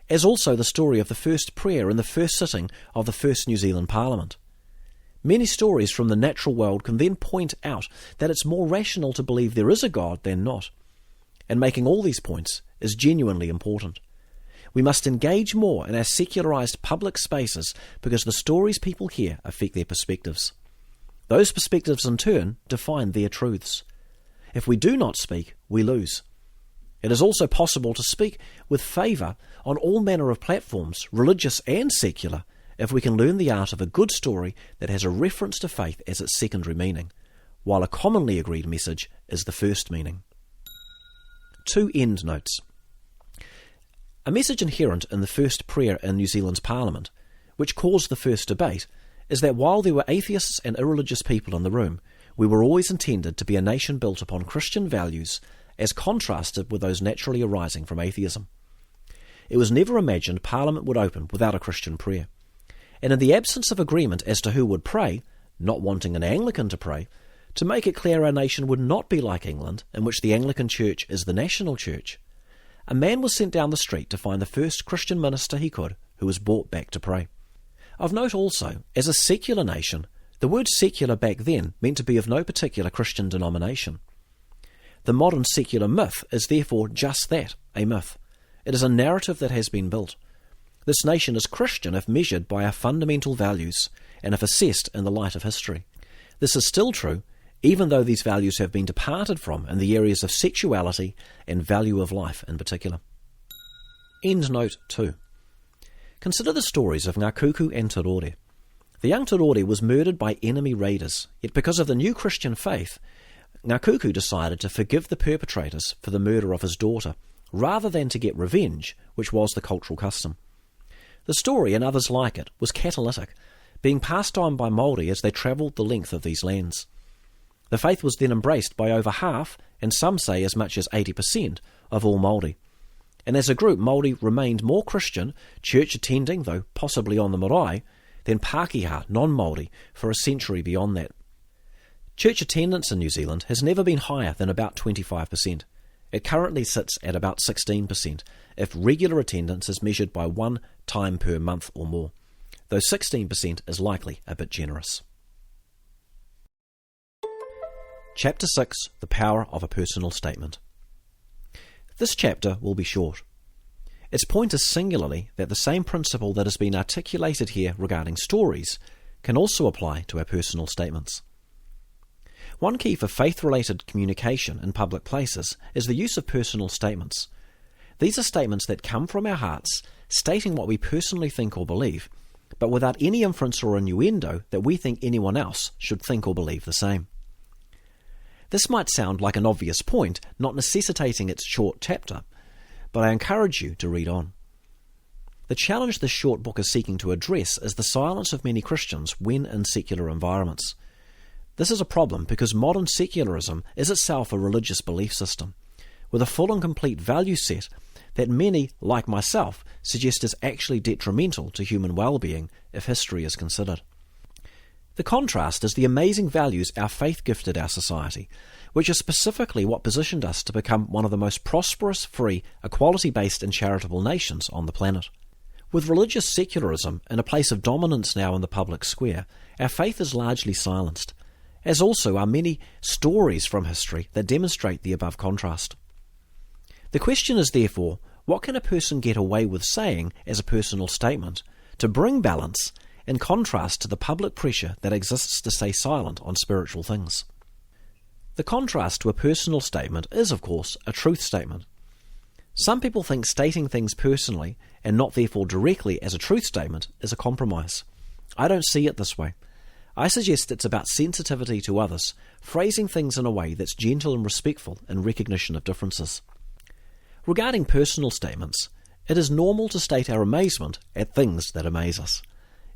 as also the story of the first prayer in the first sitting of the first New Zealand Parliament. Many stories from the natural world can then point out that it's more rational to believe there is a God than not, and making all these points is genuinely important. We must engage more in our secularised public spaces because the stories people hear affect their perspectives. Those perspectives in turn define their truths. If we do not speak, we lose. It is also possible to speak with favour on all manner of platforms, religious and secular, if we can learn the art of a good story that has a reference to faith as its secondary meaning, while a commonly agreed message is the first meaning. 2 end notes. A message inherent in the first prayer in New Zealand's Parliament, which caused the first debate, is that while there were atheists and irreligious people in the room, we were always intended to be a nation built upon Christian values as contrasted with those naturally arising from atheism. It was never imagined Parliament would open without a Christian prayer. And in the absence of agreement as to who would pray, not wanting an Anglican to pray, to make it clear our nation would not be like England, in which the Anglican Church is the national church, a man was sent down the street to find the first Christian minister he could, who was brought back to pray. Of note also, as a secular nation, the word secular back then meant to be of no particular Christian denomination. The modern secular myth is therefore just that, a myth. It is a narrative that has been built. This nation is Christian if measured by our fundamental values and if assessed in the light of history. This is still true, even though these values have been departed from in the areas of sexuality and value of life in particular. End note 2. Consider the stories of Ngā Kuku and Te Rore. The young Te Rore was murdered by enemy raiders, yet because of the new Christian faith, Ngā Kuku decided to forgive the perpetrators for the murder of his daughter, rather than to get revenge, which was the cultural custom. The story, and others like it, was catalytic, being passed on by Māori as they travelled the length of these lands. The faith was then embraced by over half, and some say as much as 80%, of all Māori. And as a group, Māori remained more Christian, church-attending, though possibly on the marae, than Pākehā, non-Māori, for a century beyond that. Church attendance in New Zealand has never been higher than about 25%. It currently sits at about 16%, if regular attendance is measured by 1 time per month or more, though 16% is likely a bit generous. Chapter 6, The Power of a Personal Statement. This chapter will be short. Its point is singularly that the same principle that has been articulated here regarding stories can also apply to our personal statements. One key for faith-related communication in public places is the use of personal statements. These are statements that come from our hearts, stating what we personally think or believe, but without any inference or innuendo that we think anyone else should think or believe the same. This might sound like an obvious point, not necessitating its short chapter, but I encourage you to read on. The challenge this short book is seeking to address is the silence of many Christians when in secular environments. This is a problem because modern secularism is itself a religious belief system, with a full and complete value set that many, like myself, suggest is actually detrimental to human well-being if history is considered. The contrast is the amazing values our faith gifted our society, which is specifically what positioned us to become one of the most prosperous, free, equality-based and charitable nations on the planet. With religious secularism in a place of dominance now in the public square, our faith is largely silenced, as also are many stories from history that demonstrate the above contrast. The question is therefore, what can a person get away with saying as a personal statement to bring balance in contrast to the public pressure that exists to stay silent on spiritual things? The contrast to a personal statement is, of course, a truth statement. Some people think stating things personally and not therefore directly as a truth statement is a compromise. I don't see it this way. I suggest it's about sensitivity to others, phrasing things in a way that's gentle and respectful in recognition of differences. Regarding personal statements, it is normal to state our amazement at things that amaze us.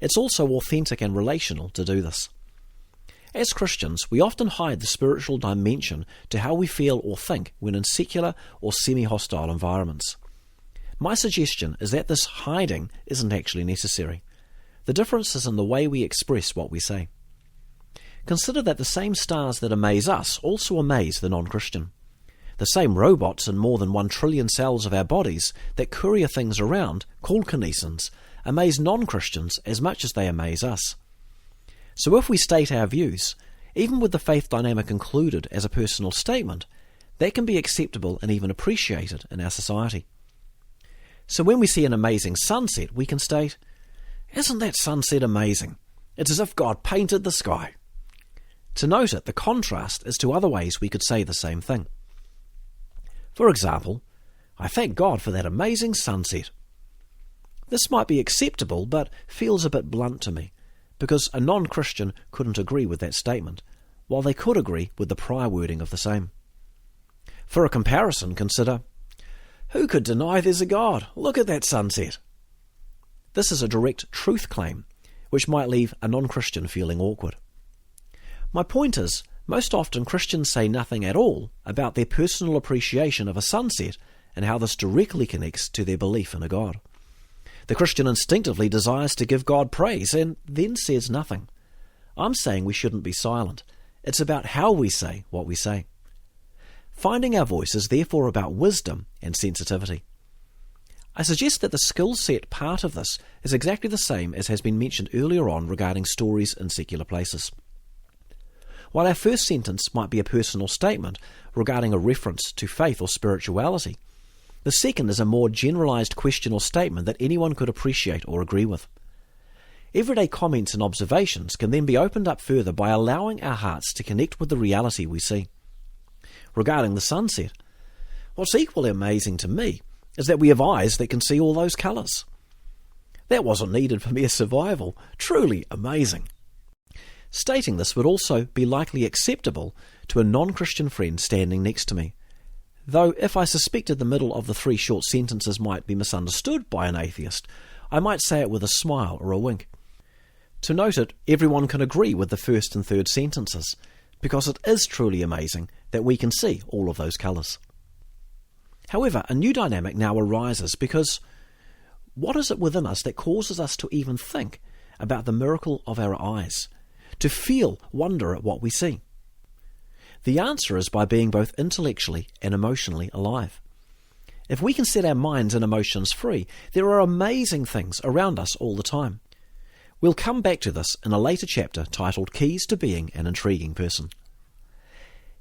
It's also authentic and relational to do this. As Christians, we often hide the spiritual dimension to how we feel or think when in secular or semi-hostile environments. My suggestion is that this hiding isn't actually necessary. The difference is in the way we express what we say. Consider that the same stars that amaze us also amaze the non-Christian. The same robots in more than 1 trillion cells of our bodies that courier things around, called kinesins, amaze non-Christians as much as they amaze us. So if we state our views, even with the faith dynamic included as a personal statement, that can be acceptable and even appreciated in our society. So when we see an amazing sunset, we can state, "Isn't that sunset amazing? It's as if God painted the sky." To note it, the contrast is to other ways we could say the same thing. For example, "I thank God for that amazing sunset." This might be acceptable, but feels a bit blunt to me, because a non-Christian couldn't agree with that statement, while they could agree with the prior wording of the same. For a comparison, consider, "Who could deny there's a God? Look at that sunset." This is a direct truth claim, which might leave a non-Christian feeling awkward. My point is, most often Christians say nothing at all about their personal appreciation of a sunset and how this directly connects to their belief in a God. The Christian instinctively desires to give God praise and then says nothing. I'm saying we shouldn't be silent. It's about how we say what we say. Finding our voice is therefore about wisdom and sensitivity. I suggest that the skill set part of this is exactly the same as has been mentioned earlier on regarding stories in secular places. While our first sentence might be a personal statement regarding a reference to faith or spirituality, the second is a more generalized question or statement that anyone could appreciate or agree with. Everyday comments and observations can then be opened up further by allowing our hearts to connect with the reality we see. Regarding the sunset, what's equally amazing to me is that we have eyes that can see all those colours. That wasn't needed for mere survival. Truly amazing. Stating this would also be likely acceptable to a non-Christian friend standing next to me, though if I suspected the middle of the 3 short sentences might be misunderstood by an atheist, I might say it with a smile or a wink. To note it, everyone can agree with the first and third sentences, because it is truly amazing that we can see all of those colours. However, a new dynamic now arises because what is it within us that causes us to even think about the miracle of our eyes, to feel wonder at what we see? The answer is by being both intellectually and emotionally alive. If we can set our minds and emotions free, there are amazing things around us all the time. We'll come back to this in a later chapter titled Keys to Being an Intriguing Person.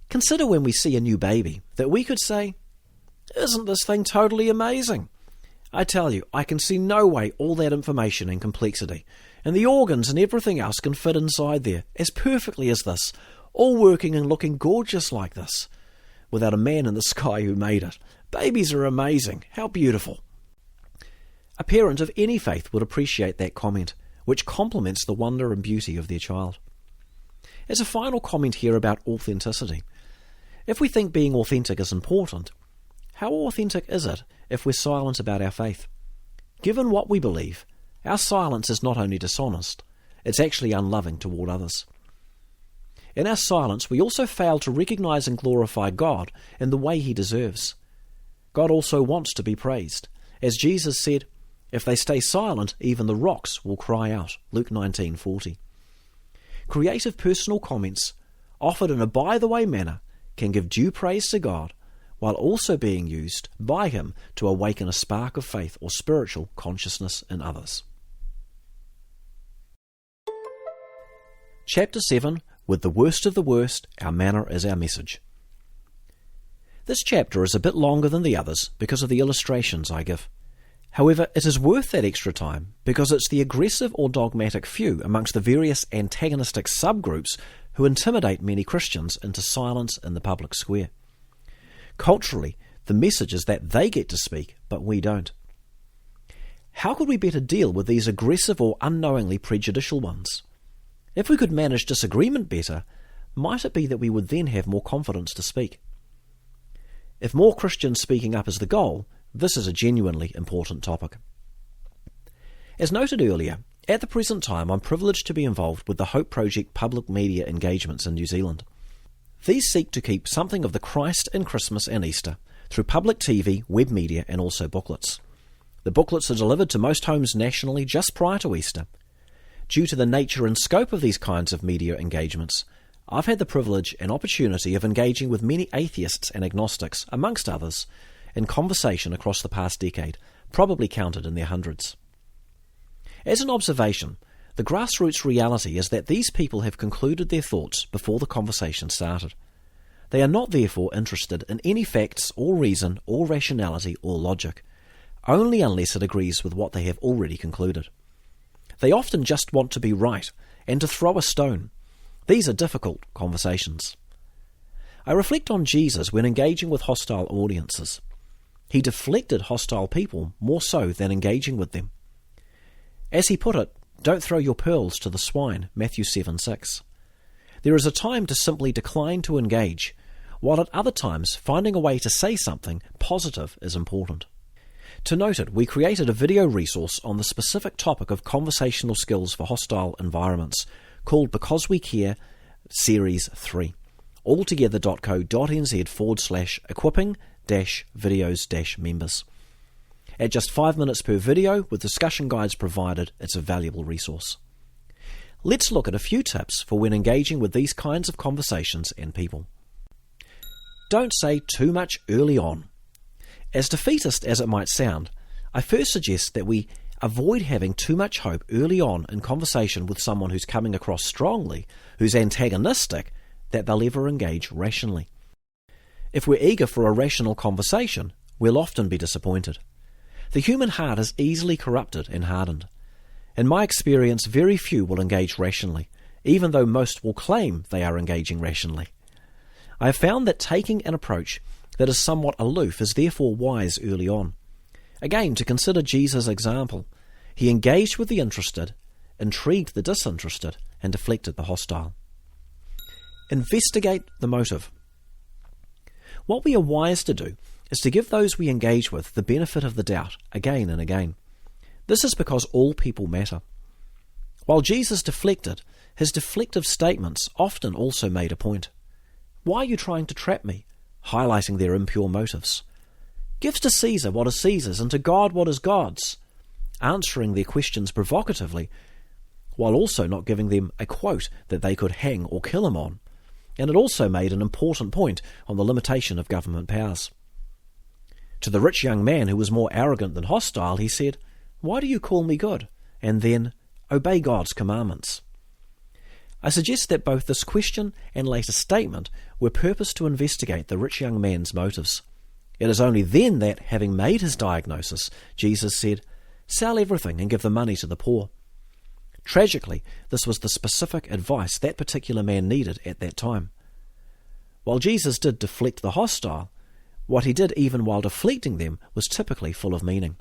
Consider when we see a new baby that we could say, "Isn't this thing totally amazing? I tell you, I can see no way all that information and complexity, and the organs and everything else can fit inside there as perfectly as this, all working and looking gorgeous like this, without a man in the sky who made it. Babies are amazing. How beautiful." A parent of any faith would appreciate that comment, which complements the wonder and beauty of their child. As a final comment here about authenticity, if we think being authentic is important, how authentic is it if we're silent about our faith? Given what we believe, our silence is not only dishonest, it's actually unloving toward others. In our silence, we also fail to recognize and glorify God in the way He deserves. God also wants to be praised. As Jesus said, "If they stay silent, even the rocks will cry out." Luke 19:40. Creative personal comments, offered in a by-the-way manner, can give due praise to God while also being used by Him to awaken a spark of faith or spiritual consciousness in others. Chapter 7, with the worst of the worst, our manner is our message. This chapter is a bit longer than the others because of the illustrations I give. However, it is worth that extra time because it's the aggressive or dogmatic few amongst the various antagonistic subgroups who intimidate many Christians into silence in the public square. Culturally, the message is that they get to speak, but we don't. How could we better deal with these aggressive or unknowingly prejudicial ones? If we could manage disagreement better, might it be that we would then have more confidence to speak? If more Christians speaking up is the goal, this is a genuinely important topic. As noted earlier, at the present time I'm privileged to be involved with the Hope Project public media engagements in New Zealand. These seek to keep something of the Christ in Christmas and Easter through public TV, web media and also booklets. The booklets are delivered to most homes nationally just prior to Easter. Due to the nature and scope of these kinds of media engagements, I've had the privilege and opportunity of engaging with many atheists and agnostics, amongst others, in conversation across the past decade, probably counted in their hundreds. As an observation, the grassroots reality is that these people have concluded their thoughts before the conversation started. They are not therefore interested in any facts or reason or rationality or logic, only unless it agrees with what they have already concluded. They often just want to be right and to throw a stone. These are difficult conversations. I reflect on Jesus when engaging with hostile audiences. He deflected hostile people more so than engaging with them. As he put it, don't throw your pearls to the swine, Matthew 7:6. There is a time to simply decline to engage, while at other times finding a way to say something positive is important. To note it, we created a video resource on the specific topic of conversational skills for hostile environments called Because We Care Series 3, altogether.co.nz/equipping-videos-members. At just 5 minutes per video, with discussion guides provided, it's a valuable resource. Let's look at a few tips for when engaging with these kinds of conversations and people. Don't say too much early on. As defeatist as it might sound, I first suggest that we avoid having too much hope early on in conversation with someone who's coming across strongly, who's antagonistic, that they'll ever engage rationally. If we're eager for a rational conversation, we'll often be disappointed. The human heart is easily corrupted and hardened. In my experience, very few will engage rationally, even though most will claim they are engaging rationally. I have found that taking an approach that is somewhat aloof is therefore wise early on. Again, to consider Jesus' example, he engaged with the interested, intrigued the disinterested, and deflected the hostile. Investigate the motive. What we are wise to do is to give those we engage with the benefit of the doubt again and again. This is because all people matter. While Jesus deflected, his deflective statements often also made a point. Why are you trying to trap me? Highlighting their impure motives. Give to Caesar what is Caesar's and to God what is God's. Answering their questions provocatively, while also not giving them a quote that they could hang or kill him on. And it also made an important point on the limitation of government powers. To the rich young man who was more arrogant than hostile, he said, "Why do you call me good?" And then, "Obey God's commandments." I suggest that both this question and later statement were purposed to investigate the rich young man's motives. It is only then that, having made his diagnosis, Jesus said, "Sell everything and give the money to the poor." Tragically, this was the specific advice that particular man needed at that time. While Jesus did deflect the hostile, what he did even while deflecting them was typically full of meaning.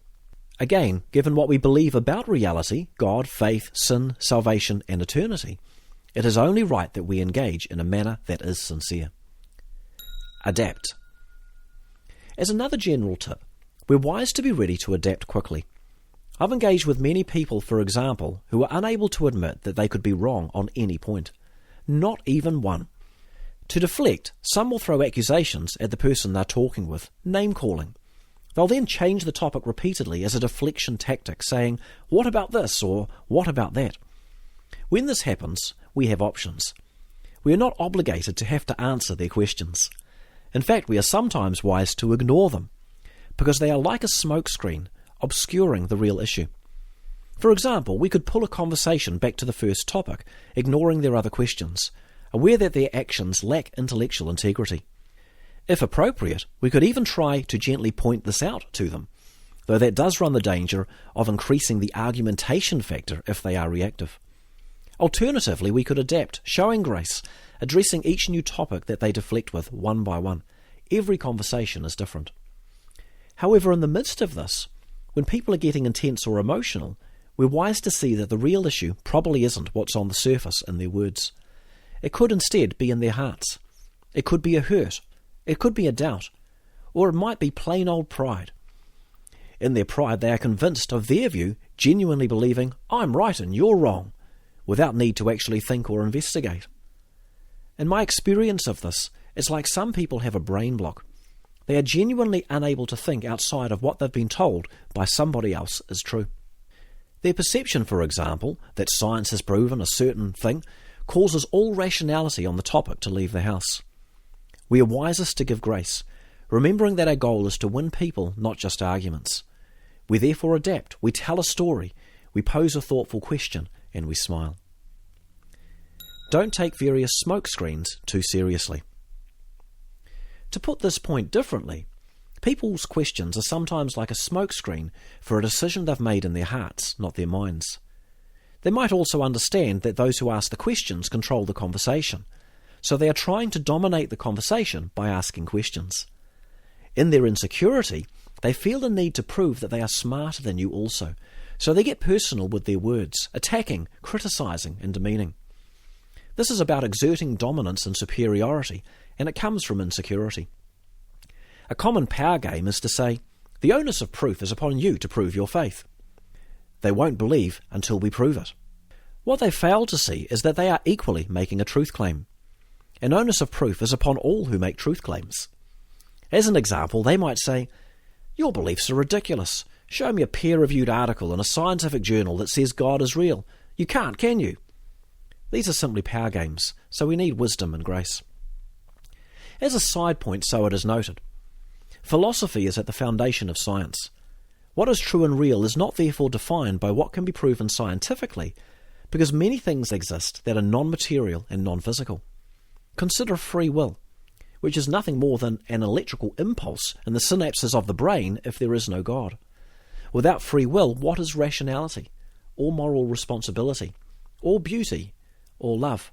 Again, given what we believe about reality, God, faith, sin, salvation, and eternity, it is only right that we engage in a manner that is sincere. Adapt. As another general tip, we're wise to be ready to adapt quickly. I've engaged with many people, for example, who are unable to admit that they could be wrong on any point. Not even one. To deflect, some will throw accusations at the person they're talking with, name-calling. They'll then change the topic repeatedly as a deflection tactic, saying, "What about this?" or "What about that?" When this happens, we have options. We are not obligated to have to answer their questions. In fact, we are sometimes wise to ignore them, because they are like a smokescreen, obscuring the real issue. For example, we could pull a conversation back to the first topic, ignoring their other questions, aware that their actions lack intellectual integrity. If appropriate, we could even try to gently point this out to them, though that does run the danger of increasing the argumentation factor if they are reactive. Alternatively, we could adapt, showing grace, addressing each new topic that they deflect with one by one. Every conversation is different. However, in the midst of this, when people are getting intense or emotional, we're wise to see that the real issue probably isn't what's on the surface in their words. It could instead be in their hearts. It could be a hurt. It could be a doubt. Or it might be plain old pride. In their pride, they are convinced of their view, genuinely believing, I'm right and you're wrong, without need to actually think or investigate. In my experience of this, it's like some people have a brain block. They are genuinely unable to think outside of what they've been told by somebody else is true. Their perception, for example, that science has proven a certain thing, causes all rationality on the topic to leave the house. We are wisest to give grace, remembering that our goal is to win people, not just arguments. We therefore adapt, we tell a story, we pose a thoughtful question, and we smile. Don't take various smokescreens too seriously. To put this point differently, people's questions are sometimes like a smokescreen for a decision they've made in their hearts, not their minds. They might also understand that those who ask the questions control the conversation, so they are trying to dominate the conversation by asking questions. In their insecurity, they feel the need to prove that they are smarter than you also, so they get personal with their words, attacking, criticising and demeaning. This is about exerting dominance and superiority, and it comes from insecurity. A common power game is to say, the onus of proof is upon you to prove your faith. They won't believe until we prove it. What they fail to see is that they are equally making a truth claim. An onus of proof is upon all who make truth claims. As an example, they might say, your beliefs are ridiculous. Show me a peer-reviewed article in a scientific journal that says God is real. You can't, can you? These are simply power games, so we need wisdom and grace. As a side point, so it is noted, philosophy is at the foundation of science. What is true and real is not therefore defined by what can be proven scientifically, because many things exist that are non-material and non-physical. Consider free will, which is nothing more than an electrical impulse in the synapses of the brain if there is no God. Without free will, what is rationality, or moral responsibility, or beauty, or love?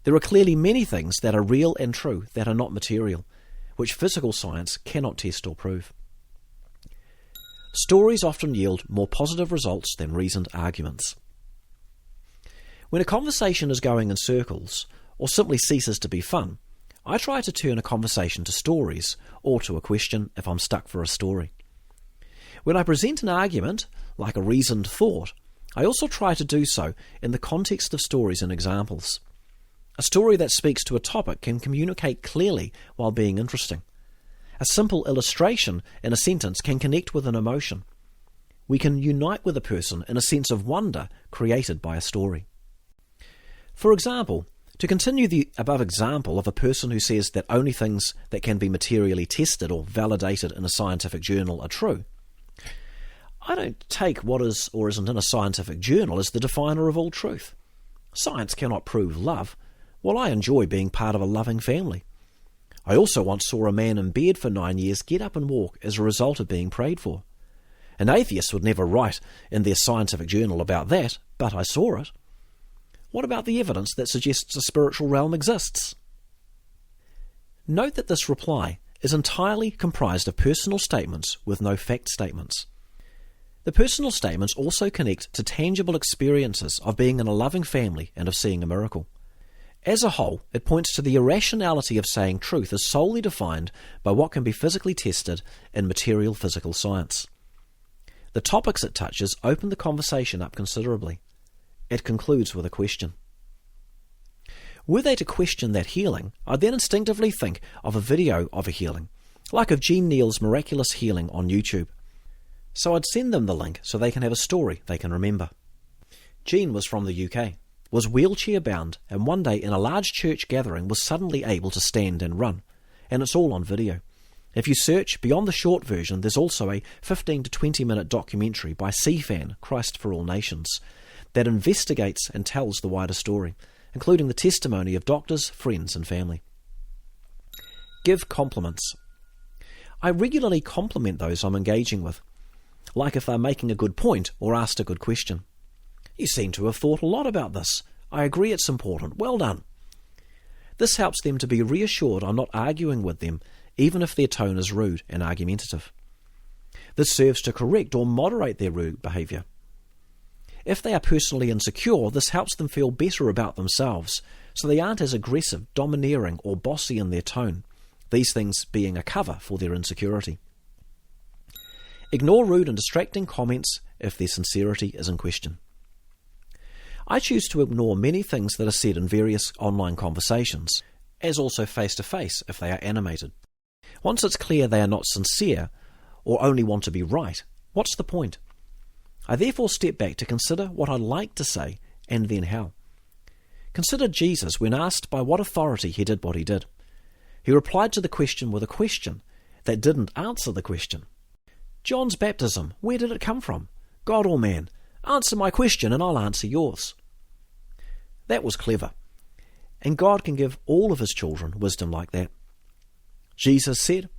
There are clearly many things that are real and true that are not material, which physical science cannot test or prove. Stories often yield more positive results than reasoned arguments. When a conversation is going in circles, or simply ceases to be fun, I try to turn a conversation to stories, or to a question if I'm stuck for a story. When I present an argument, like a reasoned thought, I also try to do so in the context of stories and examples. A story that speaks to a topic can communicate clearly while being interesting. A simple illustration in a sentence can connect with an emotion. We can unite with a person in a sense of wonder created by a story. For example, to continue the above example of a person who says that only things that can be materially tested or validated in a scientific journal are true, I don't take what is or isn't in a scientific journal as the definer of all truth. Science cannot prove love, while I enjoy being part of a loving family. I also once saw a man in bed for 9 years get up and walk as a result of being prayed for. An atheist would never write in their scientific journal about that, but I saw it. What about the evidence that suggests a spiritual realm exists? Note that this reply is entirely comprised of personal statements with no fact statements. The personal statements also connect to tangible experiences of being in a loving family and of seeing a miracle. As a whole, it points to the irrationality of saying truth is solely defined by what can be physically tested in material physical science. The topics it touches open the conversation up considerably. It concludes with a question. Were they to question that healing, I'd then instinctively think of a video of a healing, like of Jean Neal's miraculous healing on YouTube. So I'd send them the link so they can have a story they can remember. Jean was from the UK, was wheelchair bound, and one day in a large church gathering was suddenly able to stand and run, and it's all on video. If you search beyond the short version, there's also a 15 to 20 minute documentary by CFAN, Christ for All Nations, that investigates and tells the wider story, including the testimony of doctors, friends and family. Give compliments. I regularly compliment those I'm engaging with, like if they're making a good point or asked a good question. You seem to have thought a lot about this. I agree it's important. Well done. This helps them to be reassured I'm not arguing with them, even if their tone is rude and argumentative. This serves to correct or moderate their rude behaviour. If they are personally insecure, this helps them feel better about themselves, so they aren't as aggressive, domineering or bossy in their tone, these things being a cover for their insecurity. Ignore rude and distracting comments if their sincerity is in question. I choose to ignore many things that are said in various online conversations, as also face-to-face if they are animated. Once it's clear they are not sincere, or only want to be right, what's the point? I therefore step back to consider what I'd like to say, and then how. Consider Jesus when asked by what authority he did what he did. He replied to the question with a question that didn't answer the question. John's baptism, where did it come from? God or man? Answer my question and I'll answer yours. That was clever. And God can give all of his children wisdom like that. Jesus said,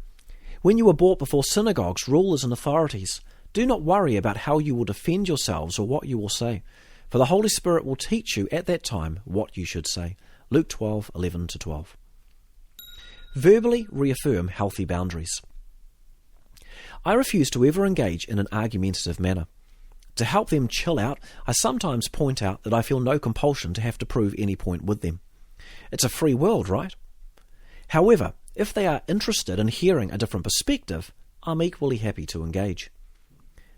"When you are brought before synagogues, rulers and authorities, do not worry about how you will defend yourselves or what you will say, for the Holy Spirit will teach you at that time what you should say." Luke 12:11-12. Verbally reaffirm healthy boundaries. I refuse to ever engage in an argumentative manner. To help them chill out, I sometimes point out that I feel no compulsion to have to prove any point with them. It's a free world, right? However, if they are interested in hearing a different perspective, I'm equally happy to engage.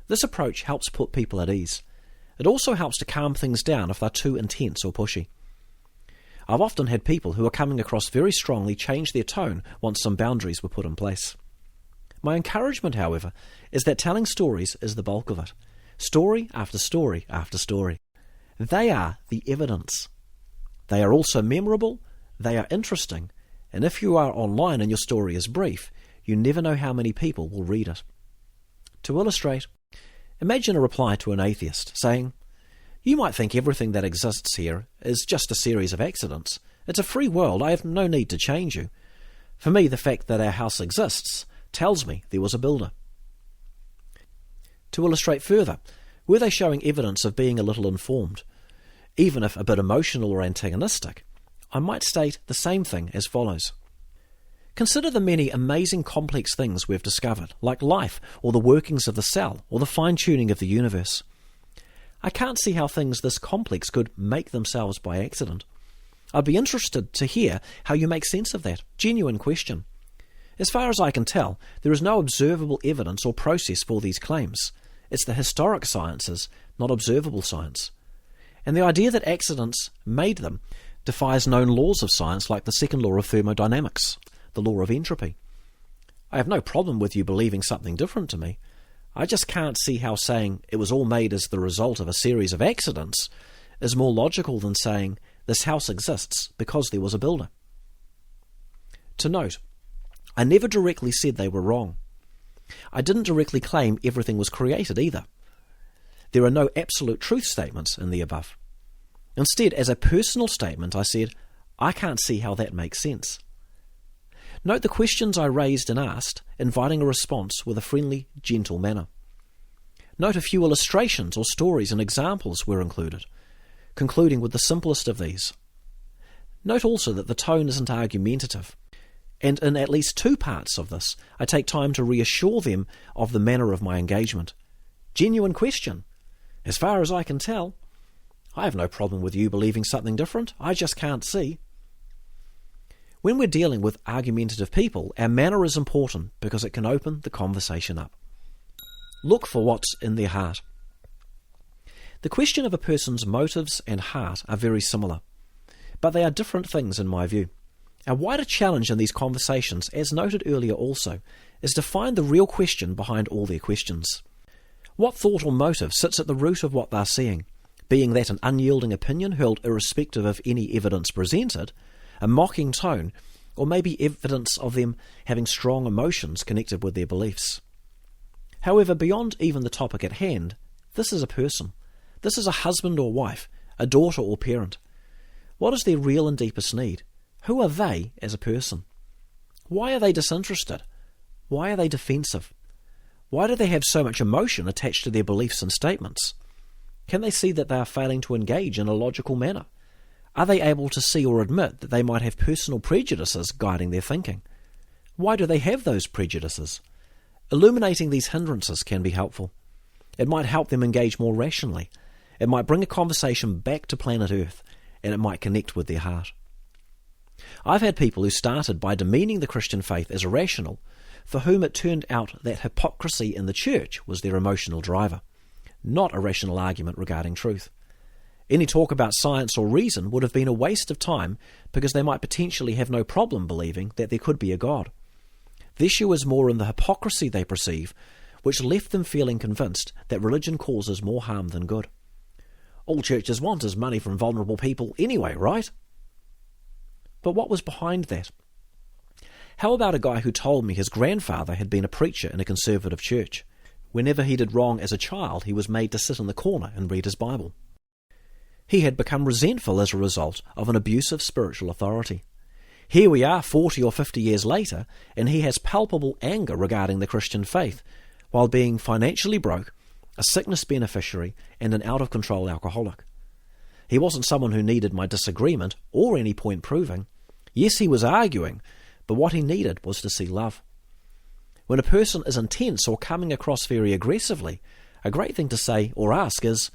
This approach helps put people at ease. It also helps to calm things down if they're too intense or pushy. I've often had people who are coming across very strongly change their tone once some boundaries were put in place. My encouragement, however, is that telling stories is the bulk of it. Story after story after story. They are the evidence. They are also memorable, they are interesting, and if you are online and your story is brief, you never know how many people will read it. To illustrate, imagine a reply to an atheist saying, "You might think everything that exists here is just a series of accidents. It's a free world, I have no need to change you. For me, the fact that our house exists tells me there was a builder." To illustrate further, were they showing evidence of being a little informed, even if a bit emotional or antagonistic, I might state the same thing as follows. Consider the many amazing complex things we've discovered, like life, or the workings of the cell, or the fine-tuning of the universe. I can't see how things this complex could make themselves by accident. I'd be interested to hear how you make sense of that. Genuine question. As far as I can tell, there is no observable evidence or process for these claims. It's the historic sciences, not observable science. And the idea that accidents made them defies known laws of science like the second law of thermodynamics, the law of entropy. I have no problem with you believing something different to me. I just can't see how saying it was all made as the result of a series of accidents is more logical than saying this house exists because there was a builder. To note, I never directly said they were wrong. I didn't directly claim everything was created either. There are no absolute truth statements in the above. Instead, as a personal statement, I said, I can't see how that makes sense. Note the questions I raised and asked, inviting a response with a friendly, gentle manner. Note a few illustrations or stories and examples were included, concluding with the simplest of these. Note also that the tone isn't argumentative, and in at least two parts of this, I take time to reassure them of the manner of my engagement. Genuine question. As far as I can tell, I have no problem with you believing something different. I just can't see. When we're dealing with argumentative people, our manner is important because it can open the conversation up. Look for what's in their heart. The question of a person's motives and heart are very similar, but they are different things in my view. Our wider challenge in these conversations, as noted earlier also, is to find the real question behind all their questions. What thought or motive sits at the root of what they're seeing, being that an unyielding opinion hurled irrespective of any evidence presented, a mocking tone, or maybe evidence of them having strong emotions connected with their beliefs. However, beyond even the topic at hand, this is a person. This is a husband or wife, a daughter or parent. What is their real and deepest need? Who are they as a person? Why are they disinterested? Why are they defensive? Why do they have so much emotion attached to their beliefs and statements? Can they see that they are failing to engage in a logical manner? Are they able to see or admit that they might have personal prejudices guiding their thinking? Why do they have those prejudices? Illuminating these hindrances can be helpful. It might help them engage more rationally. It might bring a conversation back to planet Earth, and it might connect with their heart. I've had people who started by demeaning the Christian faith as irrational, for whom it turned out that hypocrisy in the church was their emotional driver, not a rational argument regarding truth. Any talk about science or reason would have been a waste of time, because they might potentially have no problem believing that there could be a God. The issue is more in the hypocrisy they perceive, which left them feeling convinced that religion causes more harm than good. All churches want is money from vulnerable people anyway, right? But what was behind that? How about a guy who told me his grandfather had been a preacher in a conservative church? Whenever he did wrong as a child, he was made to sit in the corner and read his Bible. He had become resentful as a result of an abusive spiritual authority. Here we are 40 or 50 years later, and he has palpable anger regarding the Christian faith, while being financially broke, a sickness beneficiary, and an out-of-control alcoholic. He wasn't someone who needed my disagreement or any point proving. Yes, he was arguing, but what he needed was to see love. When a person is intense or coming across very aggressively, a great thing to say or ask is,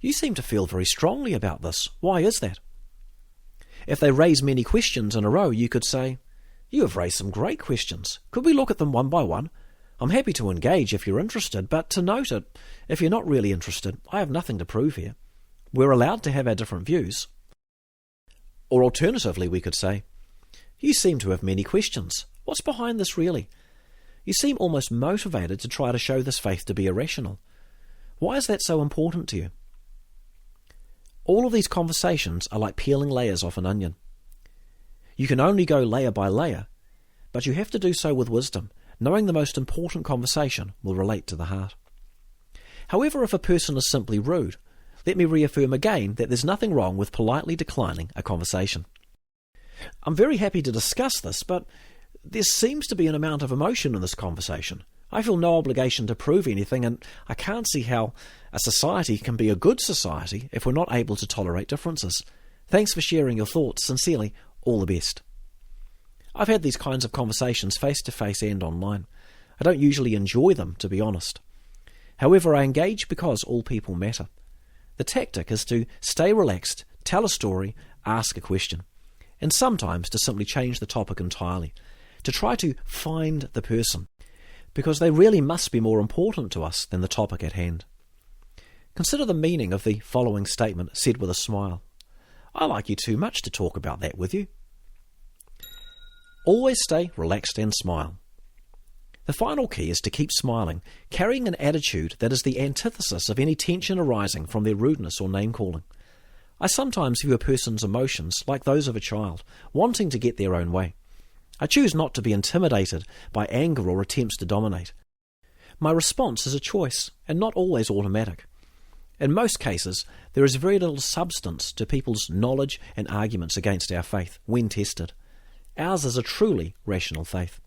"You seem to feel very strongly about this. Why is that?" If they raise many questions in a row, you could say, "You have raised some great questions. Could we look at them one by one? I'm happy to engage if you're interested, but to note it, if you're not really interested, I have nothing to prove here. We're allowed to have our different views." Or alternatively, we could say, "You seem to have many questions. What's behind this really? You seem almost motivated to try to show this faith to be irrational. Why is that so important to you?" All of these conversations are like peeling layers off an onion. You can only go layer by layer, but you have to do so with wisdom, knowing the most important conversation will relate to the heart. However, if a person is simply rude, let me reaffirm again that there's nothing wrong with politely declining a conversation. I'm very happy to discuss this, but there seems to be an amount of emotion in this conversation. I feel no obligation to prove anything, and I can't see how a society can be a good society if we're not able to tolerate differences. Thanks for sharing your thoughts. Sincerely, all the best. I've had these kinds of conversations face-to-face and online. I don't usually enjoy them, to be honest. However, I engage because all people matter. The tactic is to stay relaxed, tell a story, ask a question, and sometimes to simply change the topic entirely, to try to find the person, because they really must be more important to us than the topic at hand. Consider the meaning of the following statement said with a smile. I like you too much to talk about that with you. Always stay relaxed and smile. The final key is to keep smiling, carrying an attitude that is the antithesis of any tension arising from their rudeness or name-calling. I sometimes view a person's emotions like those of a child, wanting to get their own way. I choose not to be intimidated by anger or attempts to dominate. My response is a choice, and not always automatic. In most cases, there is very little substance to people's knowledge and arguments against our faith when tested. Ours is a truly rational faith.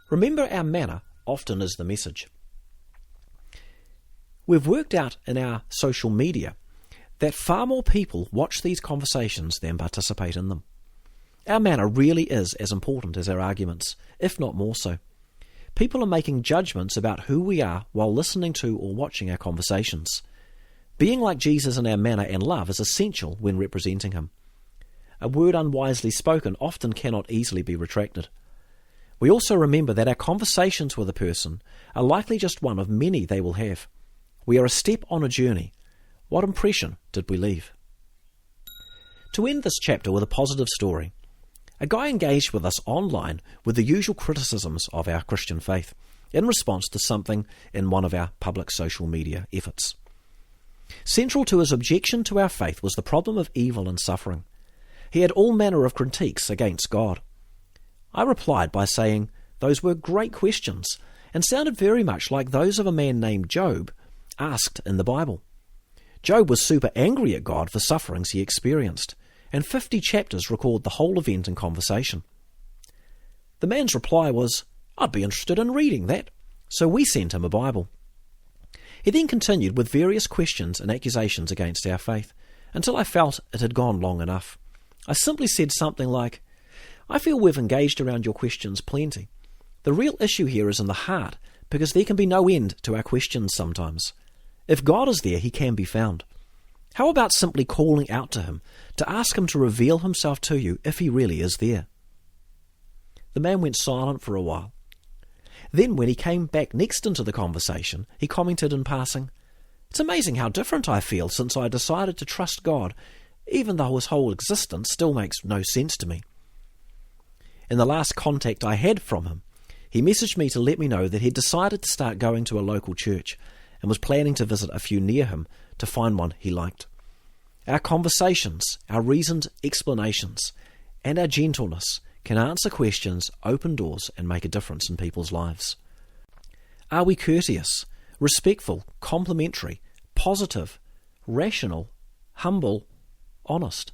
Remember, our manner often is the message. We've worked out in our social media that far more people watch these conversations than participate in them. Our manner really is as important as our arguments, if not more so. People are making judgments about who we are while listening to or watching our conversations. Being like Jesus in our manner and love is essential when representing him. A word unwisely spoken often cannot easily be retracted. We also remember that our conversations with a person are likely just one of many they will have. We are a step on a journey. What impression did we leave? To end this chapter with a positive story, a guy engaged with us online with the usual criticisms of our Christian faith in response to something in one of our public social media efforts. Central to his objection to our faith was the problem of evil and suffering. he had all manner of critiques against God. I replied by saying those were great questions and sounded very much like those of a man named Job asked in the Bible. Job was super angry at God for sufferings he experienced, and 50 chapters record the whole event and conversation. The man's reply was, "I'd be interested in reading that," so we sent him a Bible. He then continued with various questions and accusations against our faith, until I felt it had gone long enough. I simply said something like, "I feel we've engaged around your questions plenty. The real issue here is in the heart, because there can be no end to our questions sometimes. If God is there, he can be found. How about simply calling out to him, to ask him to reveal himself to you if he really is there?" The man went silent for a while. Then, when he came back next into the conversation, he commented in passing, "It's amazing how different I feel since I decided to trust God, even though his whole existence still makes no sense to me." In the last contact I had from him, he messaged me to let me know that he'd decided to start going to a local church and was planning to visit a few near him to find one he liked. Our conversations, our reasoned explanations, and our gentleness can answer questions, open doors, and make a difference in people's lives. Are we courteous, respectful, complimentary, positive, rational, humble, honest?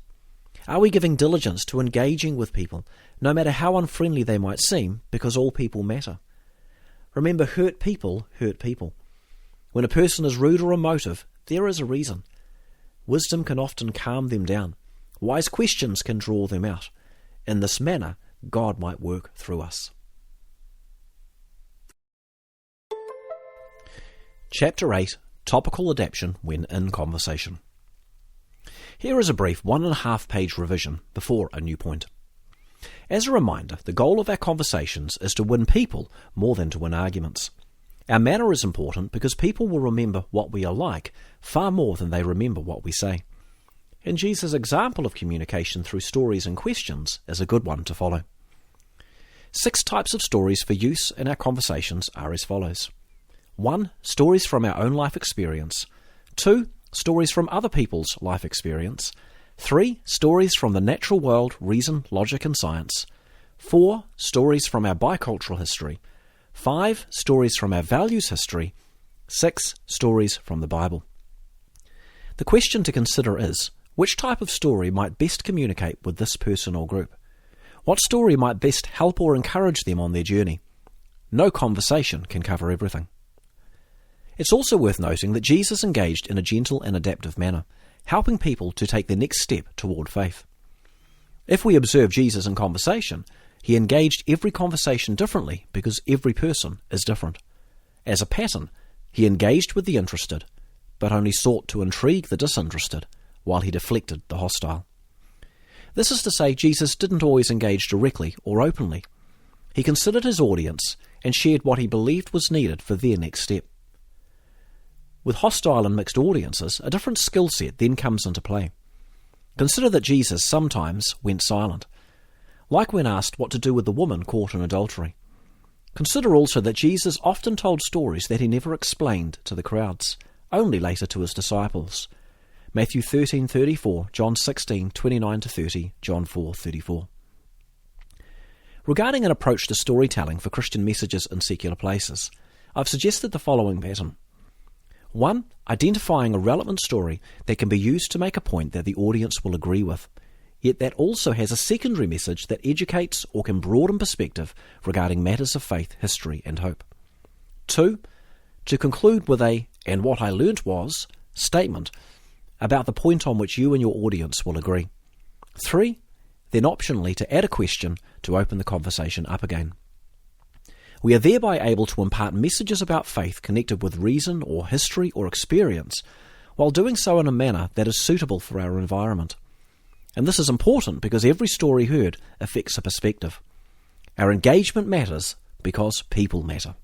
Are we giving diligence to engaging with people, no matter how unfriendly they might seem, because all people matter? Remember, hurt people hurt people. When a person is rude or emotive, there is a reason. Wisdom can often calm them down. Wise questions can draw them out. In this manner, God might work through us. Chapter 8. Topical adaption when in conversation. Here is a brief 1.5-page revision before a new point. As a reminder, the goal of our conversations is to win people more than to win arguments. Our manner is important because people will remember what we are like far more than they remember what we say. And Jesus' example of communication through stories and questions is a good one to follow. 6 types of stories for use in our conversations are as follows. 1. Stories from our own life experience. 2. Stories from other people's life experience. 3. Stories from the natural world, reason, logic and science. 4. Stories from our bicultural history. 5. Stories from our values history. 6. Stories from the Bible. The question to consider is, which type of story might best communicate with this person or group? What story might best help or encourage them on their journey? No conversation can cover everything. It's also worth noting that Jesus engaged in a gentle and adaptive manner, helping people to take the next step toward faith. If we observe Jesus in conversation, he engaged every conversation differently because every person is different. As a pattern, he engaged with the interested, but only sought to intrigue the disinterested, while he deflected the hostile. This is to say, Jesus didn't always engage directly or openly. He considered his audience and shared what he believed was needed for their next step. With hostile and mixed audiences, a different skill set then comes into play. Consider that Jesus sometimes went silent, like when asked what to do with the woman caught in adultery. Consider also that Jesus often told stories that he never explained to the crowds, only later to his disciples. Matthew 13:34, John 16:29-30, John 4:34. Regarding an approach to storytelling for Christian messages in secular places, I've suggested the following pattern. 1. Identifying a relevant story that can be used to make a point that the audience will agree with, yet that also has a secondary message that educates or can broaden perspective regarding matters of faith, history and hope. 2. To conclude with a "and what I learnt was" statement about the point on which you and your audience will agree. 3. Then optionally to add a question to open the conversation up again. We are thereby able to impart messages about faith connected with reason or history or experience, while doing so in a manner that is suitable for our environment. And this is important because every story heard affects a perspective. Our engagement matters because people matter.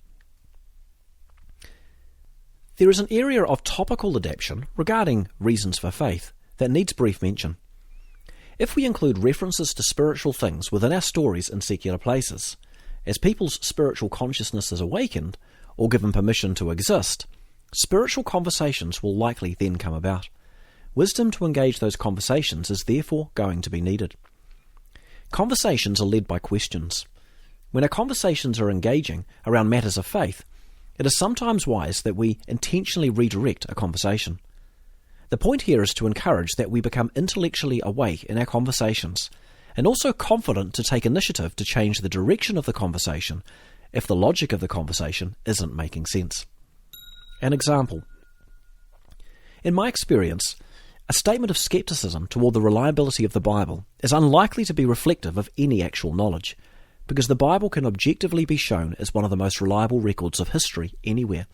There is an area of topical adaption regarding reasons for faith that needs brief mention. If we include references to spiritual things within our stories in secular places, as people's spiritual consciousness is awakened or given permission to exist, spiritual conversations will likely then come about. wisdom to engage those conversations is therefore going to be needed. Conversations are led by questions. When our conversations are engaging around matters of faith, it is sometimes wise that we intentionally redirect a conversation. The point here is to encourage that we become intellectually awake in our conversations, and also confident to take initiative to change the direction of the conversation if the logic of the conversation isn't making sense. An example. In my experience, a statement of skepticism toward the reliability of the Bible is unlikely to be reflective of any actual knowledge, because the Bible can objectively be shown as one of the most reliable records of history anywhere.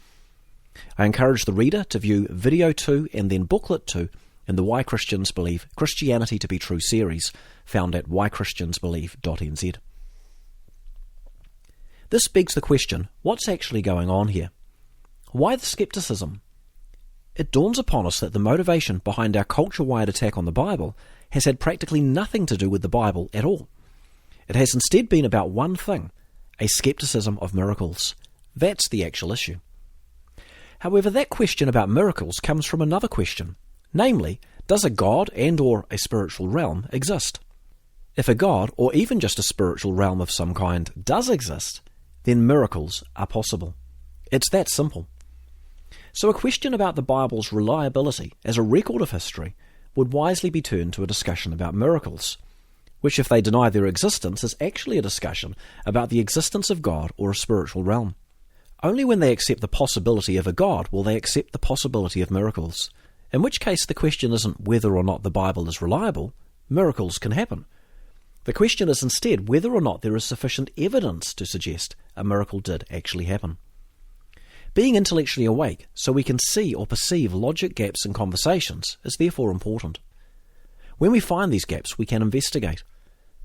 I encourage the reader to view Video 2 and then Booklet 2 in the Why Christians Believe Christianity to be True series, found at whychristiansbelieve.nz. This begs the question, what's actually going on here? Why the skepticism? It dawns upon us that the motivation behind our culture-wide attack on the Bible has had practically nothing to do with the Bible at all. It has instead been about one thing, a skepticism of miracles. That's the actual issue. However, that question about miracles comes from another question, namely, does a God and or a spiritual realm exist? If a God, or even just a spiritual realm of some kind, does exist, then miracles are possible. It's that simple. So a question about the Bible's reliability as a record of history would wisely be turned to a discussion about miracles, which, if they deny their existence, is actually a discussion about the existence of God or a spiritual realm. Only when they accept the possibility of a God will they accept the possibility of miracles, in which case the question isn't whether or not the Bible is reliable. Miracles can happen. The question is instead whether or not there is sufficient evidence to suggest a miracle did actually happen. Being intellectually awake so we can see or perceive logic gaps in conversations is therefore important. When we find these gaps, we can investigate.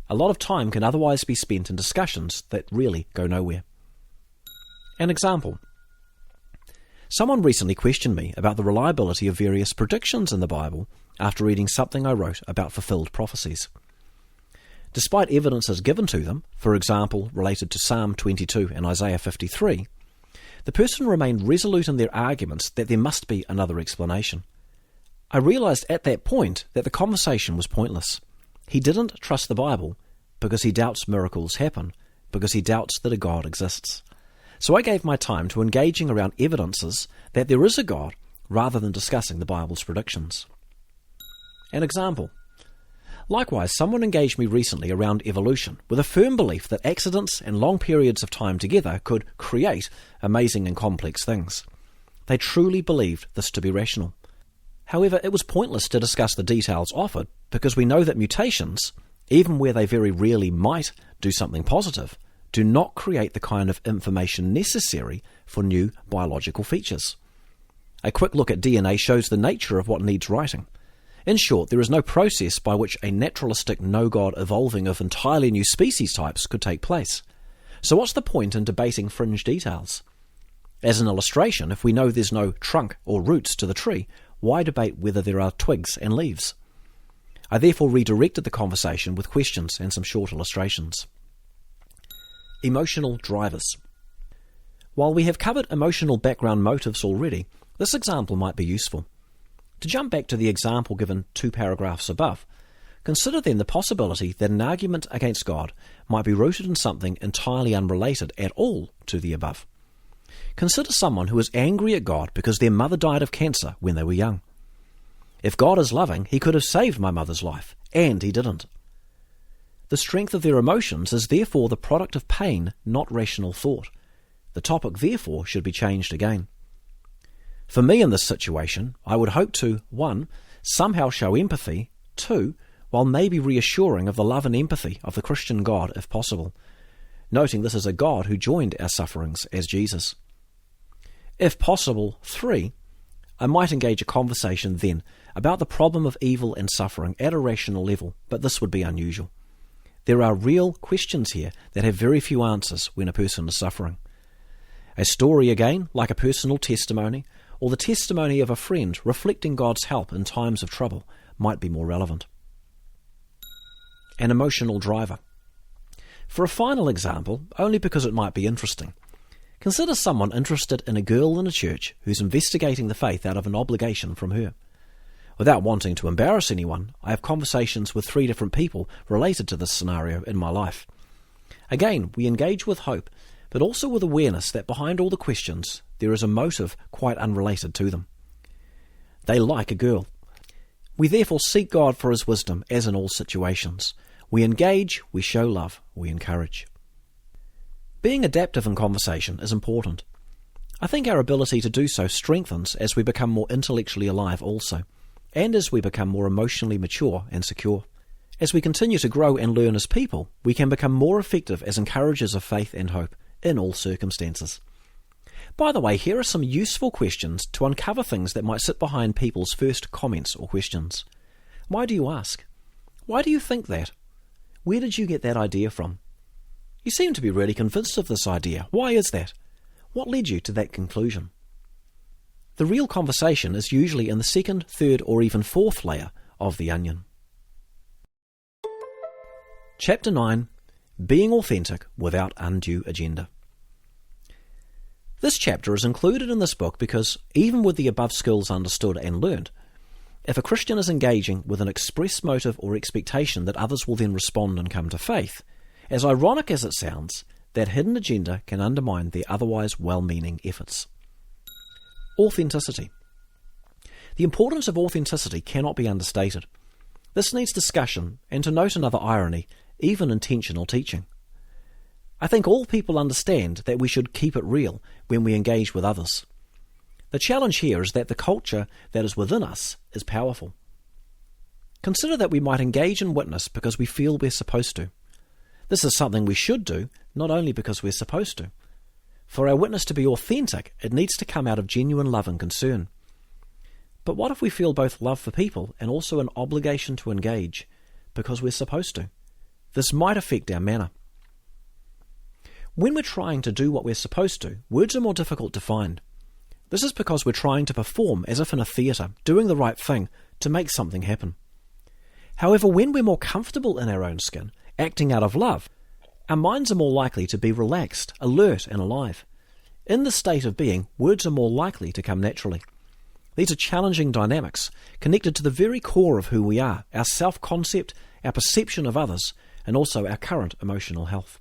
A lot of time can otherwise be spent in discussions that really go nowhere. An example. Someone recently questioned me about the reliability of various predictions in the Bible after reading something I wrote about fulfilled prophecies. Despite evidences given to them, for example related to Psalm 22 and Isaiah 53, the person remained resolute in their arguments that there must be another explanation. I realized at that point that the conversation was pointless. He didn't trust the Bible because he doubts miracles happen, because he doubts that a God exists. So I gave my time to engaging around evidences that there is a God rather than discussing the Bible's predictions. An example. Likewise, someone engaged me recently around evolution with a firm belief that accidents and long periods of time together could create amazing and complex things. They truly believed this to be rational. However, it was pointless to discuss the details offered because we know that mutations, even where they very rarely might do something positive, do not create the kind of information necessary for new biological features. A quick look at DNA shows the nature of what needs writing. In short, there is no process by which a naturalistic no-God evolving of entirely new species types could take place. So what's the point in debating fringe details? As an illustration, if we know there's no trunk or roots to the tree, why debate whether there are twigs and leaves? I therefore redirected the conversation with questions and some short illustrations. Emotional drivers. While we have covered emotional background motives already, this example might be useful. To jump back to the example given 2 paragraphs above, consider then the possibility that an argument against God might be rooted in something entirely unrelated at all to the above. Consider someone who is angry at God because their mother died of cancer when they were young. If God is loving, he could have saved my mother's life, and he didn't. The strength of their emotions is therefore the product of pain, not rational thought. The topic therefore should be changed again. For me in this situation, I would hope to 1. Somehow show empathy, 2. While maybe reassuring of the love and empathy of the Christian God if possible, noting this is a God who joined our sufferings as Jesus. If possible, 3. I might engage a conversation then about the problem of evil and suffering at a rational level, but this would be unusual. There are real questions here that have very few answers when a person is suffering. A story again, like a personal testimony, or the testimony of a friend reflecting God's help in times of trouble, might be more relevant. An emotional driver. For a final example, only because it might be interesting, consider someone interested in a girl in a church who's investigating the faith out of an obligation from her. Without wanting to embarrass anyone, I have conversations with 3 different people related to this scenario in my life. Again, we engage with hope, but also with awareness that behind all the questions, there is a motive quite unrelated to them. They like a girl. We therefore seek God for his wisdom, as in all situations. We engage, we show love, we encourage. Being adaptive in conversation is important. I think our ability to do so strengthens as we become more intellectually alive also, and as we become more emotionally mature and secure. As we continue to grow and learn as people, we can become more effective as encouragers of faith and hope in all circumstances. By the way, here are some useful questions to uncover things that might sit behind people's first comments or questions. Why do you ask? Why do you think that? Where did you get that idea from? You seem to be really convinced of this idea. Why is that? What led you to that conclusion? The real conversation is usually in the 2nd, 3rd, or even 4th layer of the onion. Chapter 9. Being authentic without undue agenda. This chapter is included in this book because, even with the above skills understood and learned, if a Christian is engaging with an express motive or expectation that others will then respond and come to faith, as ironic as it sounds, that hidden agenda can undermine their otherwise well-meaning efforts. Authenticity. The importance of authenticity cannot be understated. This needs discussion, and to note another irony, even intentional teaching. I think all people understand that we should keep it real when we engage with others. The challenge here is that the culture that is within us is powerful. Consider that we might engage in witness because we feel we're supposed to. This is something we should do, not only because we're supposed to. For our witness to be authentic, it needs to come out of genuine love and concern. But what if we feel both love for people and also an obligation to engage because we're supposed to? This might affect our manner. When we're trying to do what we're supposed to, words are more difficult to find. This is because we're trying to perform as if in a theatre, doing the right thing to make something happen. However, when we're more comfortable in our own skin, acting out of love, our minds are more likely to be relaxed, alert and alive. In this state of being, words are more likely to come naturally. These are challenging dynamics, connected to the very core of who we are, our self-concept, our perception of others, and also our current emotional health.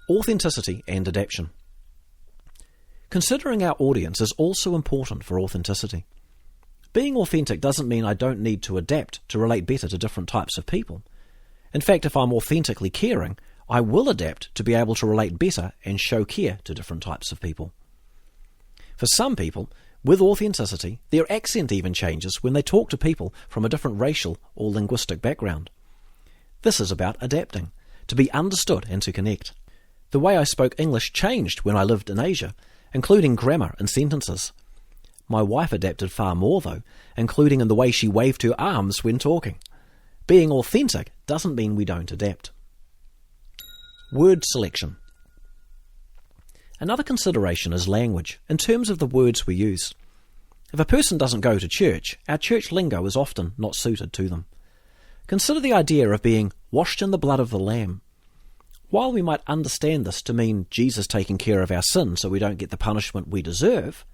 Authenticity and adaption. Considering our audience is also important for authenticity. Being authentic doesn't mean I don't need to adapt to relate better to different types of people. In fact, if I'm authentically caring, I will adapt to be able to relate better and show care to different types of people. For some people, with authenticity, their accent even changes when they talk to people from a different racial or linguistic background. This is about adapting, to be understood and to connect. The way I spoke English changed when I lived in Asia, including grammar and sentences. My wife adapted far more though, including in the way she waved her arms when talking. Being authentic doesn't mean we don't adapt. Word selection. Another consideration is language, in terms of the words we use. If a person doesn't go to church, our church lingo is often not suited to them. Consider the idea of being washed in the blood of the Lamb. While we might understand this to mean Jesus taking care of our sin so we don't get the punishment we deserve,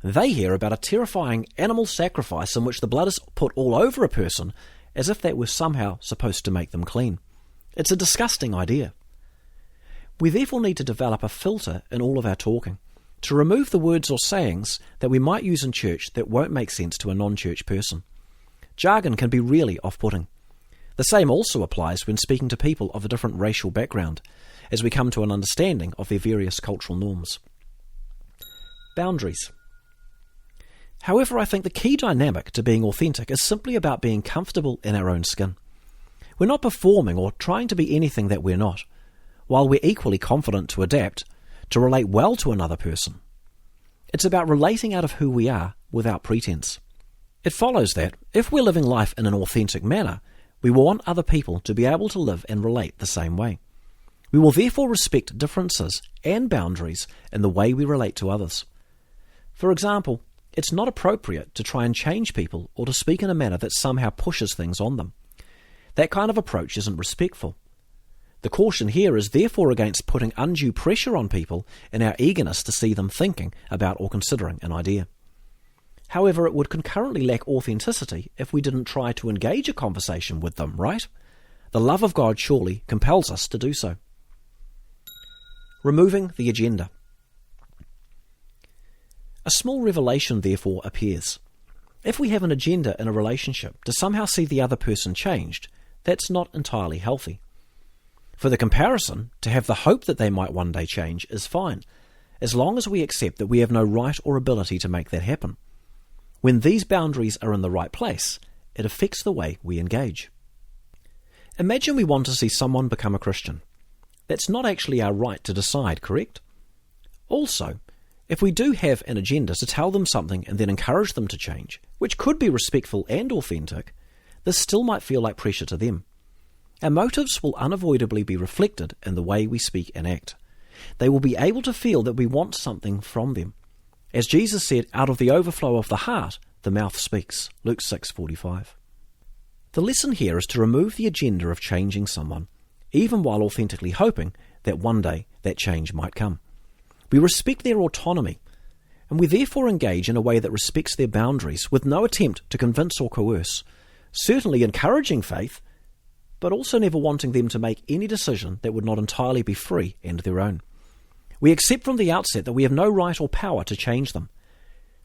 they hear about a terrifying animal sacrifice in which the blood is put all over a person as if that were somehow supposed to make them clean. It's a disgusting idea. We therefore need to develop a filter in all of our talking, to remove the words or sayings that we might use in church that won't make sense to a non-church person. Jargon can be really off-putting. The same also applies when speaking to people of a different racial background, as we come to an understanding of their various cultural norms. Boundaries. However, I think the key dynamic to being authentic is simply about being comfortable in our own skin. We're not performing or trying to be anything that we're not, while we're equally confident to adapt, to relate well to another person. It's about relating out of who we are without pretense. It follows that, if we're living life in an authentic manner, we will want other people to be able to live and relate the same way. We will therefore respect differences and boundaries in the way we relate to others. For example, it's not appropriate to try and change people or to speak in a manner that somehow pushes things on them. That kind of approach isn't respectful. The caution here is therefore against putting undue pressure on people in our eagerness to see them thinking about or considering an idea. However, it would concurrently lack authenticity if we didn't try to engage a conversation with them, right? The love of God surely compels us to do so. Removing the agenda. A small revelation, therefore, appears. If we have an agenda in a relationship to somehow see the other person changed, that's not entirely healthy. For the comparison, to have the hope that they might one day change is fine, as long as we accept that we have no right or ability to make that happen. When these boundaries are in the right place, it affects the way we engage. Imagine we want to see someone become a Christian. That's not actually our right to decide, correct? Also, if we do have an agenda to tell them something and then encourage them to change, which could be respectful and authentic, this still might feel like pressure to them. Our motives will unavoidably be reflected in the way we speak and act. They will be able to feel that we want something from them. As Jesus said, out of the overflow of the heart, the mouth speaks. Luke 6:45. The lesson here is to remove the agenda of changing someone, even while authentically hoping that one day that change might come. We respect their autonomy, and we therefore engage in a way that respects their boundaries with no attempt to convince or coerce, certainly encouraging faith, but also never wanting them to make any decision that would not entirely be free and their own. We accept from the outset that we have no right or power to change them.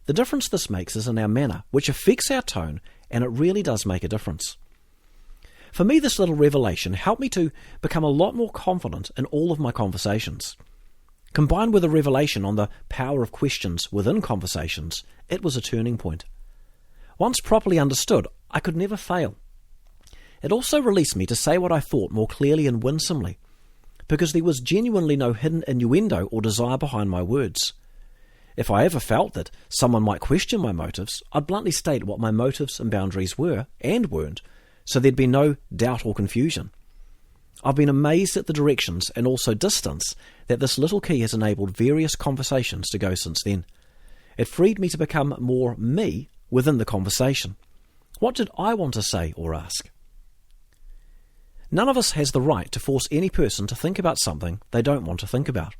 The difference this makes is in our manner, which affects our tone, and it really does make a difference. For me, this little revelation helped me to become a lot more confident in all of my conversations. Combined with a revelation on the power of questions within conversations, it was a turning point. Once properly understood, I could never fail. It also released me to say what I thought more clearly and winsomely, because there was genuinely no hidden innuendo or desire behind my words. If I ever felt that someone might question my motives, I'd bluntly state what my motives and boundaries were and weren't, so there'd be no doubt or confusion. I've been amazed at the directions and also distance that this little key has enabled various conversations to go since then. It freed me to become more me within the conversation. What did I want to say or ask? None of us has the right to force any person to think about something they don't want to think about.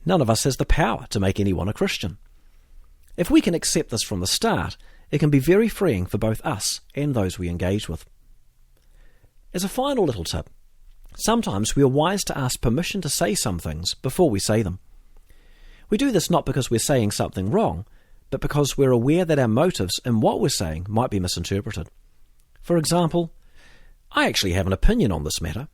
None of us has the power to make anyone a Christian. If we can accept this from the start, it can be very freeing for both us and those we engage with. As a final little tip, sometimes we are wise to ask permission to say some things before we say them. We do this not because we're saying something wrong, but because we're aware that our motives in what we're saying might be misinterpreted. For example, I actually have an opinion on this matter.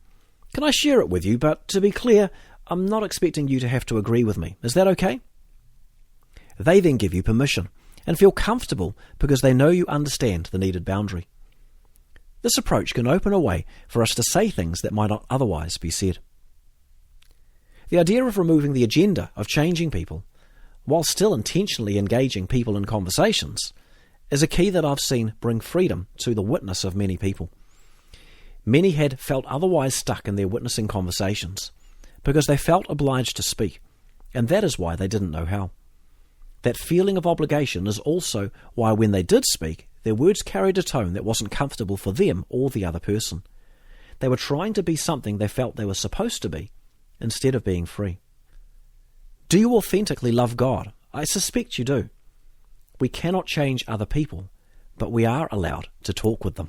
Can I share it with you? But to be clear, I'm not expecting you to have to agree with me. Is that okay? They then give you permission and feel comfortable because they know you understand the needed boundary. This approach can open a way for us to say things that might not otherwise be said. The idea of removing the agenda of changing people, while still intentionally engaging people in conversations, is a key that I've seen bring freedom to the witness of many people. Many had felt otherwise stuck in their witnessing conversations because they felt obliged to speak, and that is why they didn't know how. That feeling of obligation is also why when they did speak, their words carried a tone that wasn't comfortable for them or the other person. They were trying to be something they felt they were supposed to be, instead of being free. Do you authentically love God? I suspect you do. We cannot change other people, but we are allowed to talk with them.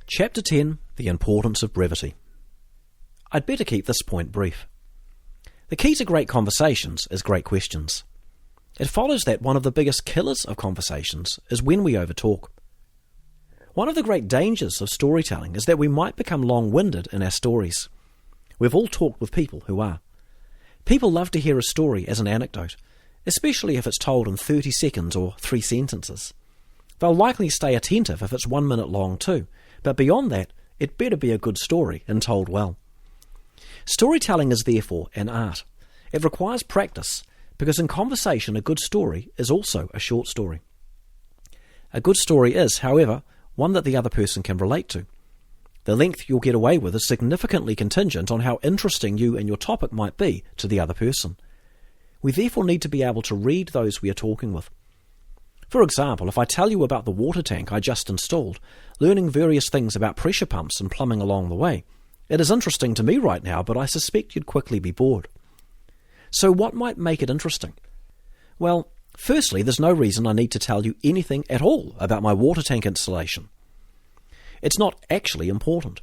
Chapter 10, The Importance of Brevity. I'd better keep this point brief. The key to great conversations is great questions. It follows that one of the biggest killers of conversations is when we overtalk. One of the great dangers of storytelling is that we might become long-winded in our stories. We've all talked with people who are. People love to hear a story as an anecdote, especially if it's told in 30 seconds or 3 sentences. They'll likely stay attentive if it's 1 minute long too, but beyond that, it better be a good story and told well. Storytelling is therefore an art. It requires practice, because in conversation a good story is also a short story. A good story is, however, one that the other person can relate to. The length you'll get away with is significantly contingent on how interesting you and your topic might be to the other person. We therefore need to be able to read those we are talking with. For example, if I tell you about the water tank I just installed, learning various things about pressure pumps and plumbing along the way, it is interesting to me right now, but I suspect you'd quickly be bored. So what might make it interesting? Well, firstly, there's no reason I need to tell you anything at all about my water tank installation. It's not actually important.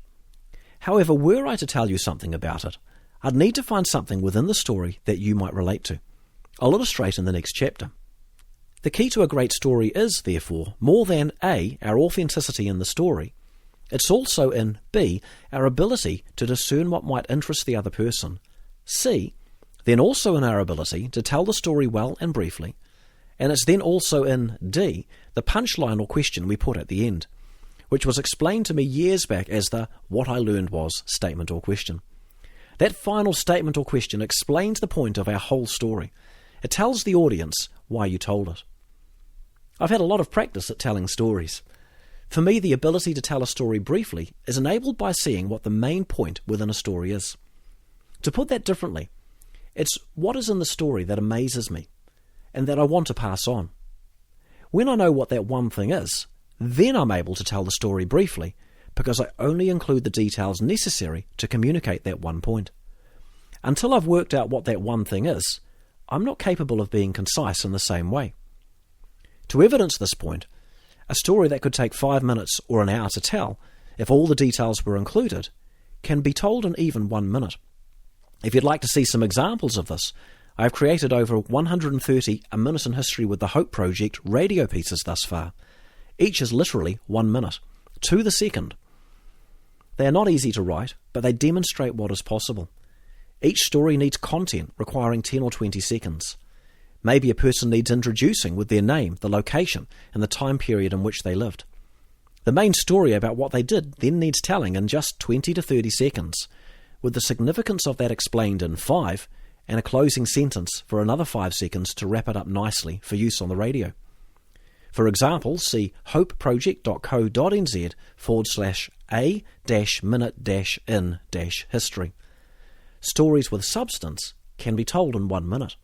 However, were I to tell you something about it, I'd need to find something within the story that you might relate to. I'll illustrate in the next chapter. The key to a great story is, therefore, more than A, our authenticity in the story. It's also in B, our ability to discern what might interest the other person. C, then also in our ability to tell the story well and briefly. And it's then also in D, the punchline or question we put at the end, which was explained to me years back as the "what I learned was" statement or question. That final statement or question explains the point of our whole story. It tells the audience why you told it. I've had a lot of practice at telling stories. For me, the ability to tell a story briefly is enabled by seeing what the main point within a story is. To put that differently, it's what is in the story that amazes me and that I want to pass on. When I know what that one thing is, then I'm able to tell the story briefly because I only include the details necessary to communicate that one point. Until I've worked out what that one thing is, I'm not capable of being concise in the same way. To evidence this point, a story that could take 5 minutes or an hour to tell, if all the details were included, can be told in even 1 minute. If you'd like to see some examples of this, I have created over 130 A Minute in History with the Hope Project radio pieces thus far. Each is literally 1 minute, to the second. They are not easy to write, but they demonstrate what is possible. Each story needs content requiring 10 or 20 seconds. Maybe a person needs introducing with their name, the location, and the time period in which they lived. The main story about what they did then needs telling in just 20 to 30 seconds, with the significance of that explained in 5, and a closing sentence for another 5 seconds to wrap it up nicely for use on the radio. For example, see hopeproject.co.nz/a-minute-in-history. Stories with substance can be told in 1 minute.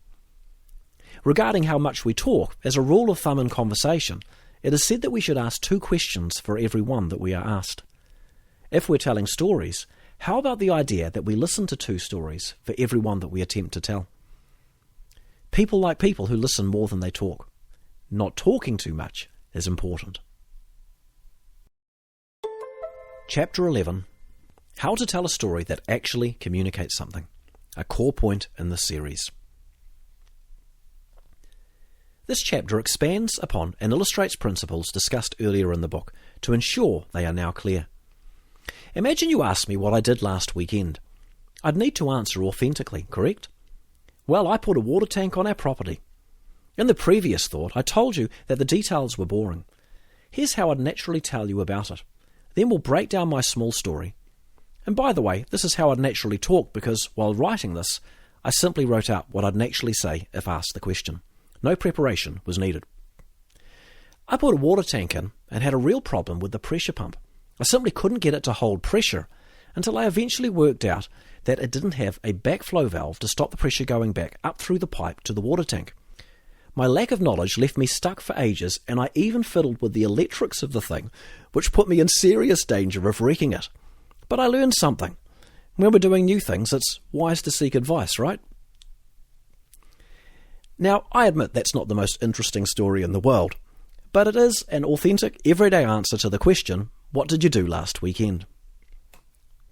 Regarding how much we talk, as a rule of thumb in conversation, it is said that we should ask 2 questions for every one that we are asked. If we're telling stories, how about the idea that we listen to 2 stories for every one that we attempt to tell? People like people who listen more than they talk. Not talking too much is important. Chapter 11. How to tell a story that actually communicates something. A core point in this series. This chapter expands upon and illustrates principles discussed earlier in the book to ensure they are now clear. Imagine you asked me what I did last weekend. I'd need to answer authentically, correct? Well, I put a water tank on our property. In the previous thought, I told you that the details were boring. Here's how I'd naturally tell you about it. Then we'll break down my small story. And by the way, this is how I'd naturally talk because while writing this, I simply wrote out what I'd naturally say if asked the question. No preparation was needed. I put a water tank in and had a real problem with the pressure pump. I simply couldn't get it to hold pressure until I eventually worked out that it didn't have a backflow valve to stop the pressure going back up through the pipe to the water tank. My lack of knowledge left me stuck for ages, and I even fiddled with the electrics of the thing, which put me in serious danger of wrecking it. But I learned something. When we're doing new things, it's wise to seek advice, right? Now, I admit that's not the most interesting story in the world, but it is an authentic, everyday answer to the question, what did you do last weekend?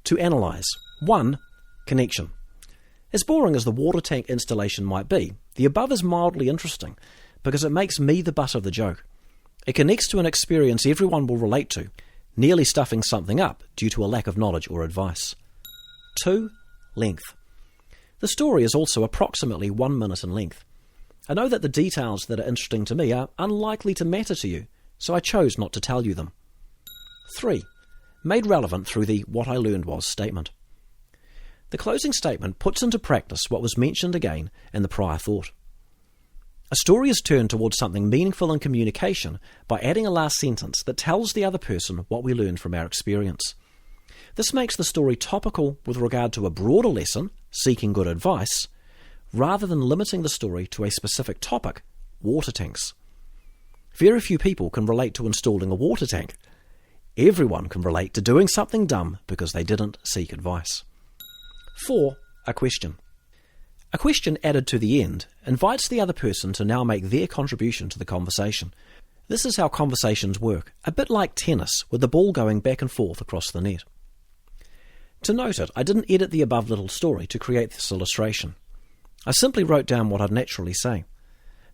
To analyse. 1. Connection. As boring as the water tank installation might be, the above is mildly interesting because it makes me the butt of the joke. It connects to an experience everyone will relate to, nearly stuffing something up due to a lack of knowledge or advice. 2. Length. The story is also approximately 1 minute in length. I know that the details that are interesting to me are unlikely to matter to you, so I chose not to tell you them. 3. Made relevant through the "what I learned was" statement. The closing statement puts into practice what was mentioned again in the prior thought. A story is turned towards something meaningful in communication by adding a last sentence that tells the other person what we learned from our experience. This makes the story topical with regard to a broader lesson, seeking good advice, rather than limiting the story to a specific topic, water tanks. Very few people can relate to installing a water tank. Everyone can relate to doing something dumb because they didn't seek advice. 4. A question. A question added to the end invites the other person to now make their contribution to the conversation. This is how conversations work, a bit like tennis, with the ball going back and forth across the net. To note it, I didn't edit the above little story to create this illustration. I simply wrote down what I'd naturally say.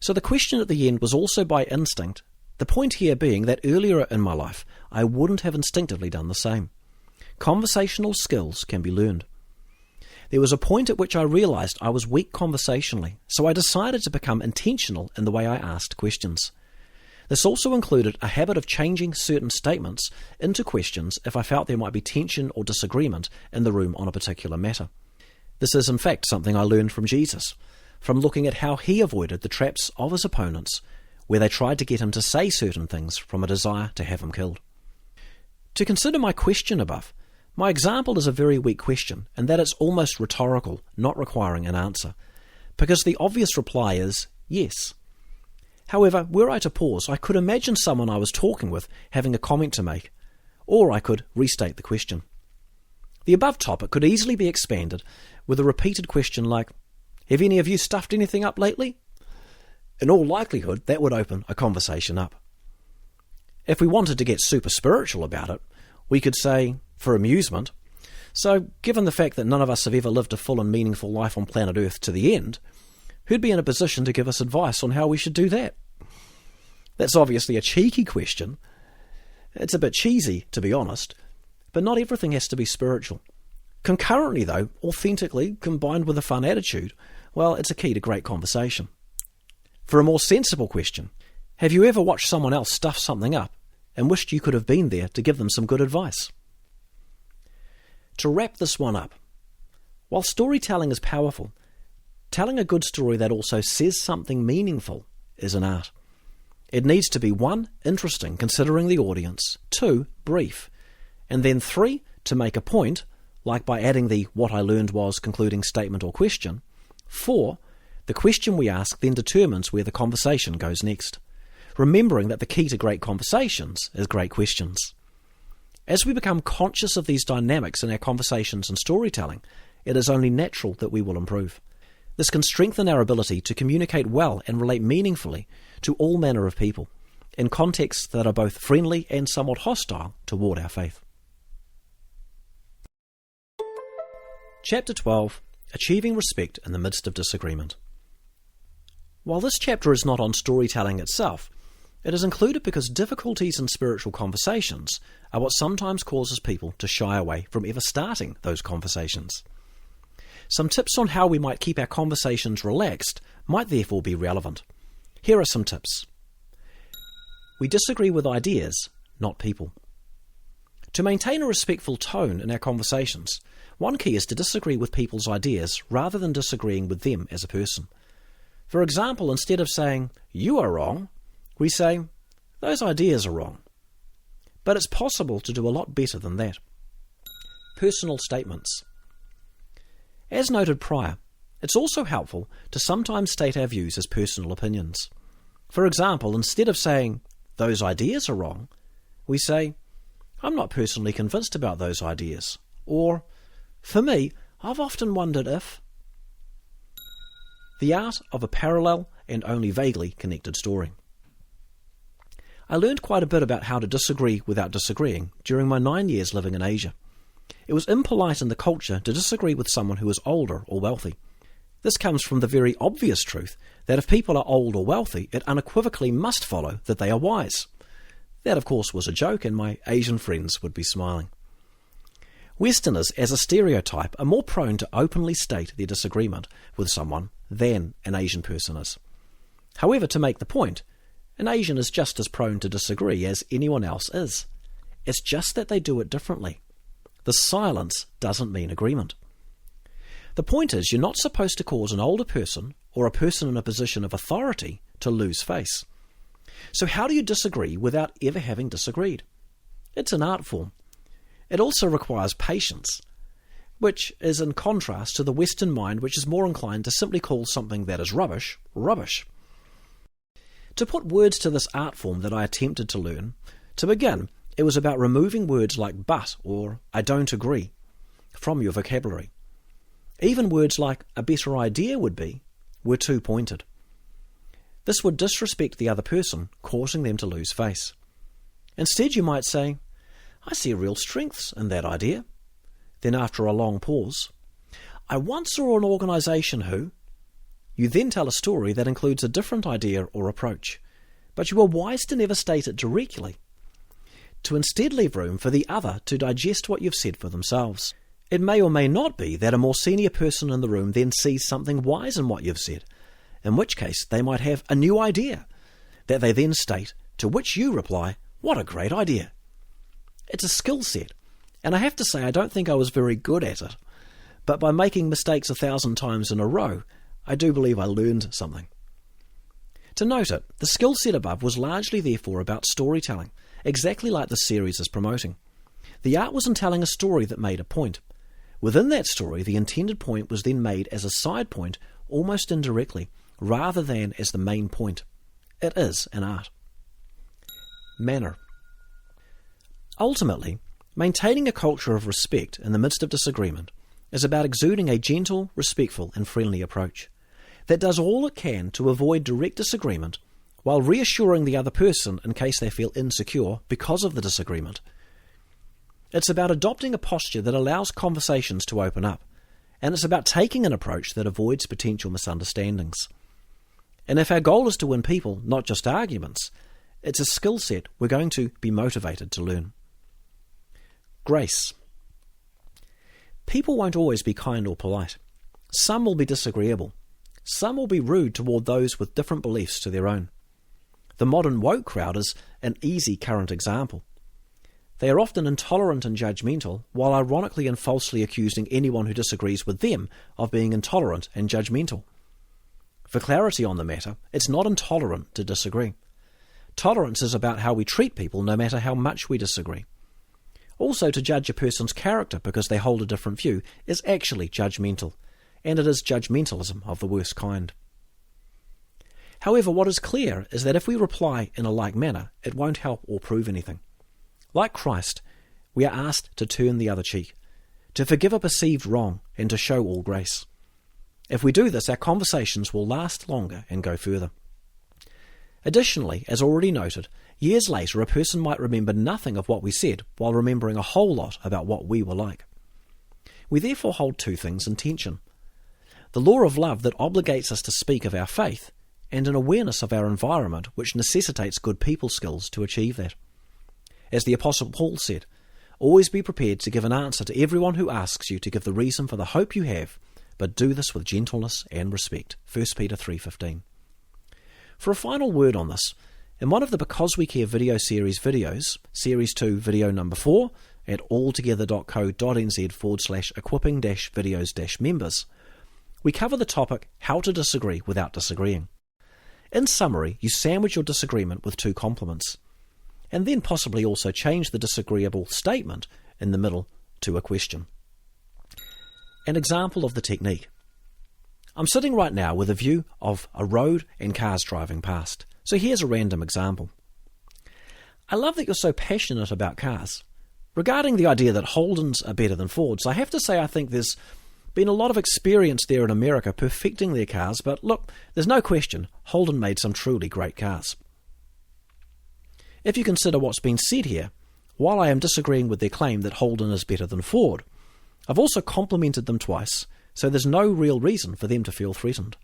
So the question at the end was also by instinct, the point here being that earlier in my life I wouldn't have instinctively done the same. Conversational skills can be learned. There was a point at which I realised I was weak conversationally, so I decided to become intentional in the way I asked questions. This also included a habit of changing certain statements into questions if I felt there might be tension or disagreement in the room on a particular matter. This is in fact something I learned from Jesus, from looking at how he avoided the traps of his opponents, where they tried to get him to say certain things from a desire to have him killed. To consider my question above, my example is a very weak question in that it's almost rhetorical, not requiring an answer, because the obvious reply is yes. However, were I to pause, I could imagine someone I was talking with having a comment to make, or I could restate the question. The above topic could easily be expanded with a repeated question like, "Have any of you stuffed anything up lately?" In all likelihood, that would open a conversation up. If we wanted to get super spiritual about it, we could say, for amusement, "So, given the fact that none of us have ever lived a full and meaningful life on planet Earth to the end, who'd be in a position to give us advice on how we should do that?" That's obviously a cheeky question. It's a bit cheesy, to be honest, but not everything has to be spiritual. Concurrently, though, authentically, combined with a fun attitude, well, it's a key to great conversation. For a more sensible question, have you ever watched someone else stuff something up and wished you could have been there to give them some good advice? To wrap this one up, while storytelling is powerful, telling a good story that also says something meaningful is an art. It needs to be 1, interesting, considering the audience, 2, brief, and then 3, to make a point, like by adding the "what I learned was" concluding statement or question. 4, the question we ask then determines where the conversation goes next, remembering that the key to great conversations is great questions. As we become conscious of these dynamics in our conversations and storytelling, it is only natural that we will improve. This can strengthen our ability to communicate well and relate meaningfully to all manner of people, in contexts that are both friendly and somewhat hostile toward our faith. Chapter 12. Achieving Respect in the Midst of Disagreement. While this chapter is not on storytelling itself, it is included because difficulties in spiritual conversations are what sometimes causes people to shy away from ever starting those conversations. Some tips on how we might keep our conversations relaxed might therefore be relevant. Here are some tips. We disagree with ideas, not people. To maintain a respectful tone in our conversations, one key is to disagree with people's ideas rather than disagreeing with them as a person. For example, instead of saying, "You are wrong," we say, "Those ideas are wrong." But it's possible to do a lot better than that. Personal statements. As noted prior, it's also helpful to sometimes state our views as personal opinions. For example, instead of saying, "Those ideas are wrong," we say, "I'm not personally convinced about those ideas," or, "For me, I've often wondered if..." The art of a parallel and only vaguely connected story. I learned quite a bit about how to disagree without disagreeing during my 9 years living in Asia. It was impolite in the culture to disagree with someone who is older or wealthy. This comes from the very obvious truth that if people are old or wealthy, it unequivocally must follow that they are wise. That, of course, was a joke, and my Asian friends would be smiling. Westerners, as a stereotype, are more prone to openly state their disagreement with someone than an Asian person is. However, to make the point, an Asian is just as prone to disagree as anyone else is. It's just that they do it differently. The silence doesn't mean agreement. The point is, you're not supposed to cause an older person or a person in a position of authority to lose face. So how do you disagree without ever having disagreed? It's an art form. It also requires patience, which is in contrast to the Western mind, which is more inclined to simply call something that is rubbish, rubbish. To put words to this art form that I attempted to learn, to begin, it was about removing words like "but" or "I don't agree" from your vocabulary. Even words like "a better idea would be" were too pointed. This would disrespect the other person, causing them to lose face. Instead, you might say, "I see real strengths in that idea." Then after a long pause, "I once saw an organisation who..." You then tell a story that includes a different idea or approach, but you are wise to never state it directly, to instead leave room for the other to digest what you've said for themselves. It may or may not be that a more senior person in the room then sees something wise in what you've said, in which case they might have a new idea that they then state, to which you reply, "What a great idea." It's a skill set, and I have to say I don't think I was very good at it, but by making mistakes 1,000 times in a row, I do believe I learned something. To note it, the skill set above was largely therefore about storytelling, exactly like the series is promoting. The art was in telling a story that made a point. Within that story, the intended point was then made as a side point, almost indirectly, rather than as the main point. It is an art. Manner. Ultimately, maintaining a culture of respect in the midst of disagreement is about exuding a gentle, respectful and friendly approach that does all it can to avoid direct disagreement while reassuring the other person in case they feel insecure because of the disagreement. It's about adopting a posture that allows conversations to open up, and it's about taking an approach that avoids potential misunderstandings. And if our goal is to win people, not just arguments, it's a skill set we're going to be motivated to learn. Grace. People won't always be kind or polite. Some will be disagreeable. Some will be rude toward those with different beliefs to their own. The modern woke crowd is an easy current example. They are often intolerant and judgmental, while ironically and falsely accusing anyone who disagrees with them of being intolerant and judgmental. For clarity on the matter, it's not intolerant to disagree. Tolerance is about how we treat people no matter how much we disagree. Also, to judge a person's character because they hold a different view is actually judgmental, and it is judgmentalism of the worst kind. However, what is clear is that if we reply in a like manner, it won't help or prove anything. Like Christ, we are asked to turn the other cheek, to forgive a perceived wrong, and to show all grace. If we do this, our conversations will last longer and go further. Additionally, as already noted, years later a person might remember nothing of what we said while remembering a whole lot about what we were like. We therefore hold two things in tension: the law of love that obligates us to speak of our faith, and an awareness of our environment which necessitates good people skills to achieve that. As the Apostle Paul said, always be prepared to give an answer to everyone who asks you to give the reason for the hope you have, but do this with gentleness and respect. 1 Peter 3:15. For a final word on this, in one of the Because We Care video series videos, Series 2, video number 4, at alltogether.co.nz/equipping-videos-members, we cover the topic How to Disagree Without Disagreeing. In summary, you sandwich your disagreement with two compliments, and then possibly also change the disagreeable statement in the middle to a question. An example of the technique. I'm sitting right now with a view of a road and cars driving past. So here's a random example. I love that you're so passionate about cars. Regarding the idea that Holdens are better than Fords, I have to say I think there's been a lot of experience there in America perfecting their cars, but look, there's no question Holden made some truly great cars. If you consider what's been said here, while I am disagreeing with their claim that Holden is better than Ford, I've also complimented them twice, so there's no real reason for them to feel threatened.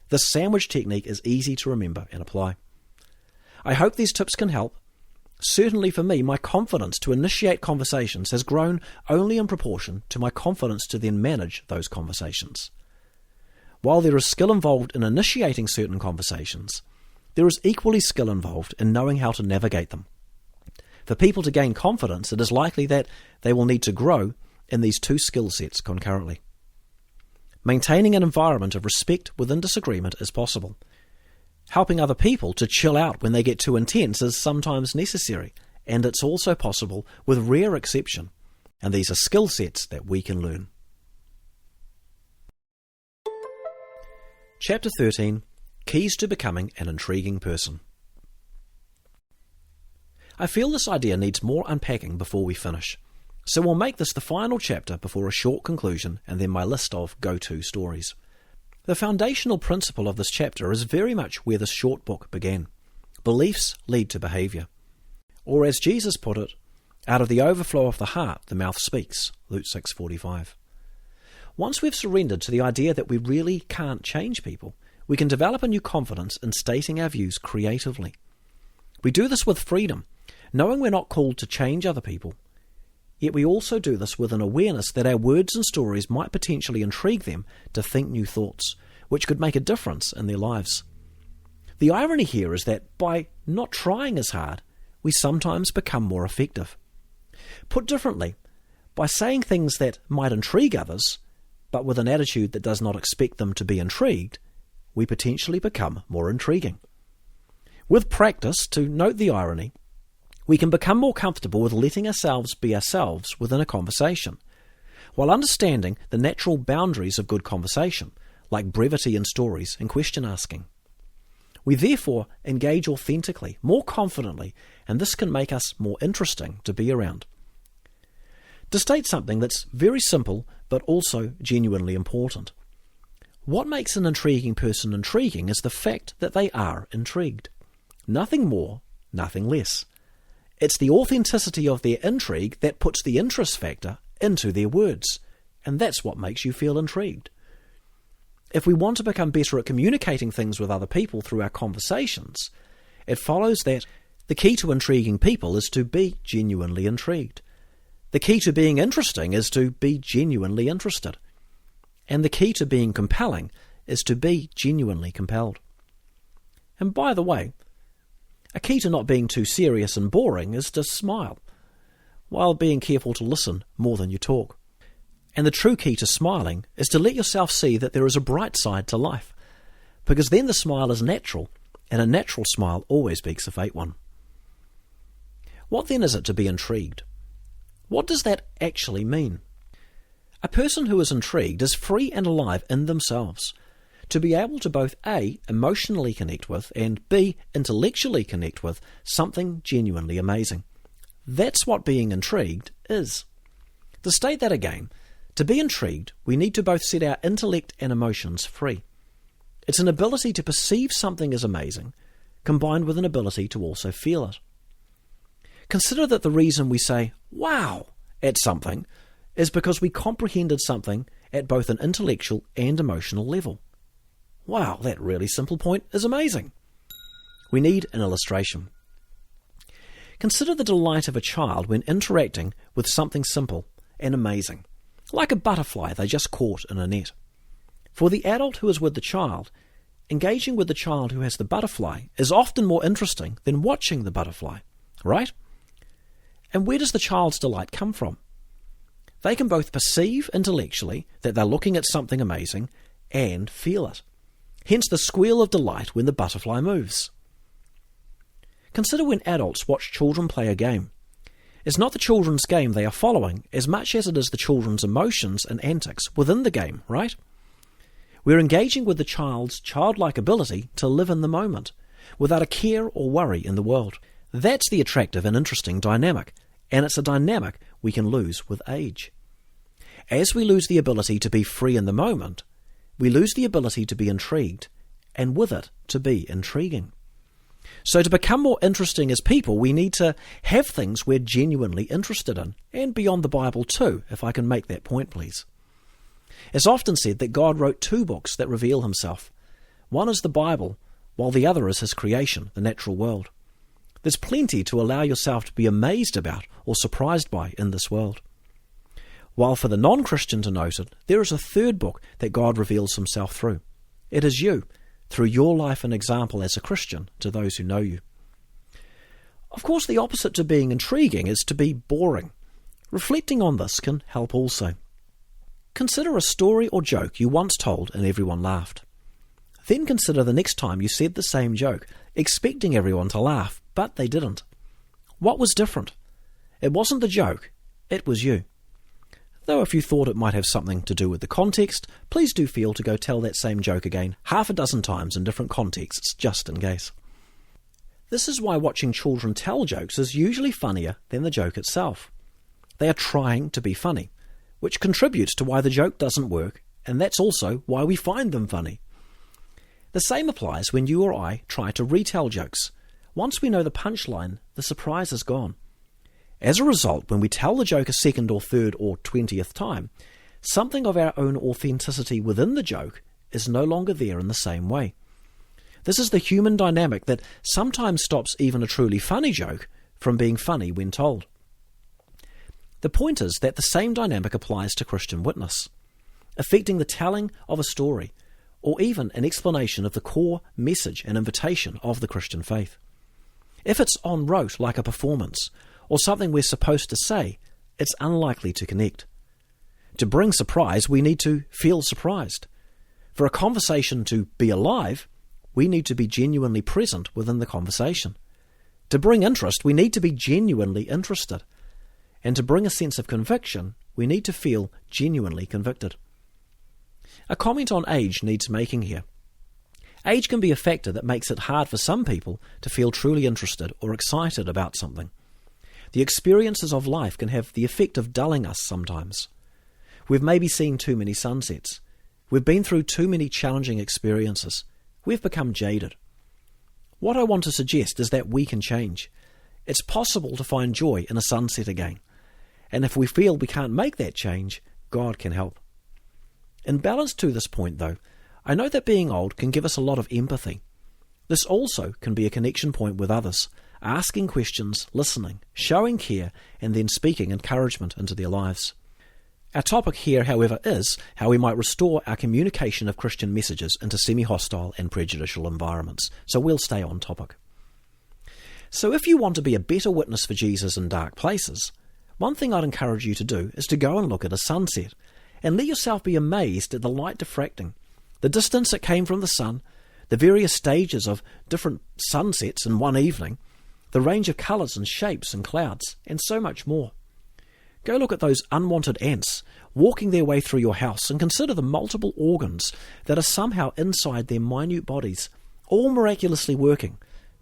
This sandwich technique is easy to remember and apply. I hope these tips can help. Certainly for me, my confidence to initiate conversations has grown only in proportion to my confidence to then manage those conversations. While there is skill involved in initiating certain conversations, there is equally skill involved in knowing how to navigate them. For people to gain confidence, it is likely that they will need to grow in these two skill sets concurrently. Maintaining an environment of respect within disagreement is possible. Helping other people to chill out when they get too intense is sometimes necessary, and it's also possible with rare exception, and these are skill sets that we can learn. Chapter 13, Keys to Becoming an Intriguing Person. I feel this idea needs more unpacking before we finish. So we'll make this the final chapter before a short conclusion and then my list of go-to stories. The foundational principle of this chapter is very much where this short book began. Beliefs lead to behaviour. Or as Jesus put it, out of the overflow of the heart the mouth speaks, Luke 6:45. Once we've surrendered to the idea that we really can't change people, we can develop a new confidence in stating our views creatively. We do this with freedom, knowing we're not called to change other people, yet we also do this with an awareness that our words and stories might potentially intrigue them to think new thoughts, which could make a difference in their lives. The irony here is that by not trying as hard, we sometimes become more effective. Put differently, by saying things that might intrigue others, but with an attitude that does not expect them to be intrigued, we potentially become more intriguing. With practice, to note the irony, we can become more comfortable with letting ourselves be ourselves within a conversation, while understanding the natural boundaries of good conversation, like brevity in stories and question asking. We therefore engage authentically, more confidently, and this can make us more interesting to be around. To state something that's very simple but also genuinely important. What makes an intriguing person intriguing is the fact that they are intrigued. Nothing more, nothing less. It's the authenticity of their intrigue that puts the interest factor into their words, and that's what makes you feel intrigued. If we want to become better at communicating things with other people through our conversations, it follows that the key to intriguing people is to be genuinely intrigued. The key to being interesting is to be genuinely interested. And the key to being compelling is to be genuinely compelled. And by the way, a key to not being too serious and boring is to smile, while being careful to listen more than you talk. And the true key to smiling is to let yourself see that there is a bright side to life, because then the smile is natural, and a natural smile always beats a fake one. What then is it to be intrigued? What does that actually mean? A person who is intrigued is free and alive in themselves, to be able to both A, emotionally connect with, and B, intellectually connect with something genuinely amazing. That's what being intrigued is. To state that again, to be intrigued, we need to both set our intellect and emotions free. It's an ability to perceive something as amazing, combined with an ability to also feel it. Consider that the reason we say, wow, at something, is because we comprehended something at both an intellectual and emotional level. Wow, that really simple point is amazing. We need an illustration. Consider the delight of a child when interacting with something simple and amazing, like a butterfly they just caught in a net. For the adult who is with the child, engaging with the child who has the butterfly is often more interesting than watching the butterfly, right? And where does the child's delight come from? They can both perceive intellectually that they're looking at something amazing and feel it. Hence the squeal of delight when the butterfly moves. Consider when adults watch children play a game. It's not the children's game they are following as much as it is the children's emotions and antics within the game, right? We're engaging with the child's childlike ability to live in the moment, without a care or worry in the world. That's the attractive and interesting dynamic, and it's a dynamic we can lose with age. As we lose the ability to be free in the moment, we lose the ability to be intrigued, and with it, to be intriguing. So to become more interesting as people, we need to have things we're genuinely interested in, and beyond the Bible too, if I can make that point, please. It's often said that God wrote 2 books that reveal himself. One is the Bible, while the other is his creation, the natural world. There's plenty to allow yourself to be amazed about or surprised by in this world. While for the non-Christian to note it, there is a 3rd book that God reveals himself through. It is you, through your life and example as a Christian to those who know you. Of course, the opposite to being intriguing is to be boring. Reflecting on this can help also. Consider a story or joke you once told and everyone laughed. Then consider the next time you said the same joke, expecting everyone to laugh, but they didn't. What was different? It wasn't the joke, it was you. Though if you thought it might have something to do with the context, please do feel to go tell that same joke again 6 times in different contexts, just in case. This is why watching children tell jokes is usually funnier than the joke itself. they are trying to be funny, which contributes to why the joke doesn't work, and that's also why we find them funny. The same applies when you or I try to retell jokes. Once we know the punchline, the surprise is gone. As a result, when we tell the joke a second or third or 20th time, something of our own authenticity within the joke is no longer there in the same way. This is the human dynamic that sometimes stops even a truly funny joke from being funny when told. The point is that the same dynamic applies to Christian witness, affecting the telling of a story, or even an explanation of the core message and invitation of the Christian faith. If it's en route like a performance, or something we're supposed to say, it's unlikely to connect. To bring surprise, we need to feel surprised. For a conversation to be alive, we need to be genuinely present within the conversation. To bring interest, we need to be genuinely interested. And to bring a sense of conviction, we need to feel genuinely convicted. A comment on age needs making here. Age can be a factor that makes it hard for some people to feel truly interested or excited about something. The experiences of life can have the effect of dulling us sometimes. We've maybe seen too many sunsets. We've been through too many challenging experiences. We've become jaded. What I want to suggest is that we can change. It's possible to find joy in a sunset again. And if we feel we can't make that change, God can help. In balance to this point, though, I know that being old can give us a lot of empathy. This also can be a connection point with others, asking questions, listening, showing care, and then speaking encouragement into their lives. Our topic here, however, is how we might restore our communication of Christian messages into semi-hostile and prejudicial environments. So we'll stay on topic. So if you want to be a better witness for Jesus in dark places, one thing I'd encourage you to do is to go and look at a sunset, and let yourself be amazed at the light diffracting, the distance it came from the sun, the various stages of different sunsets in one evening, the range of colours and shapes and clouds, and so much more. Go look at those unwanted ants walking their way through your house and consider the multiple organs that are somehow inside their minute bodies, all miraculously working,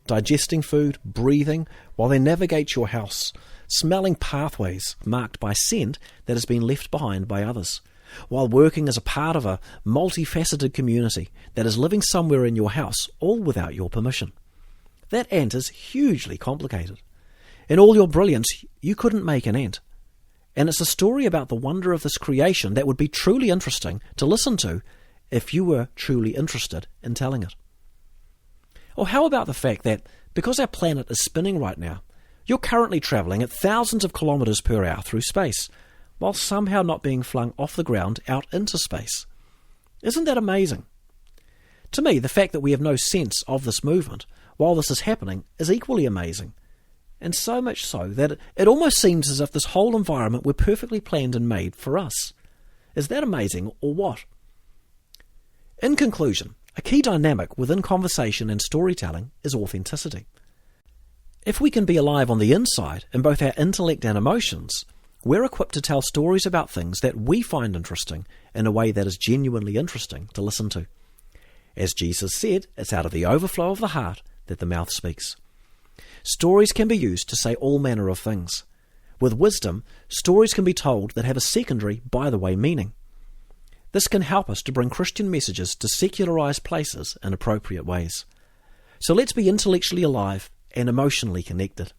digesting food, breathing, while they navigate your house, smelling pathways marked by scent that has been left behind by others, while working as a part of a multifaceted community that is living somewhere in your house, all without your permission. That ant is hugely complicated. In all your brilliance, you couldn't make an ant. And it's a story about the wonder of this creation that would be truly interesting to listen to if you were truly interested in telling it. Or how about the fact that, because our planet is spinning right now, you're currently travelling at thousands of kilometres per hour through space, while somehow not being flung off the ground out into space. Isn't that amazing? To me, the fact that we have no sense of this movement while this is happening is equally amazing. And so much so that it almost seems as if this whole environment were perfectly planned and made for us. Is that amazing or what? In conclusion, a key dynamic within conversation and storytelling is authenticity. If we can be alive on the inside in both our intellect and emotions, we're equipped to tell stories about things that we find interesting in a way that is genuinely interesting to listen to. As Jesus said, it's out of the overflow of the heart that the mouth speaks. Stories can be used to say all manner of things. With wisdom, stories can be told that have a secondary, by-the-way meaning. This can help us to bring Christian messages to secularized places in appropriate ways. So let's be intellectually alive and emotionally connected,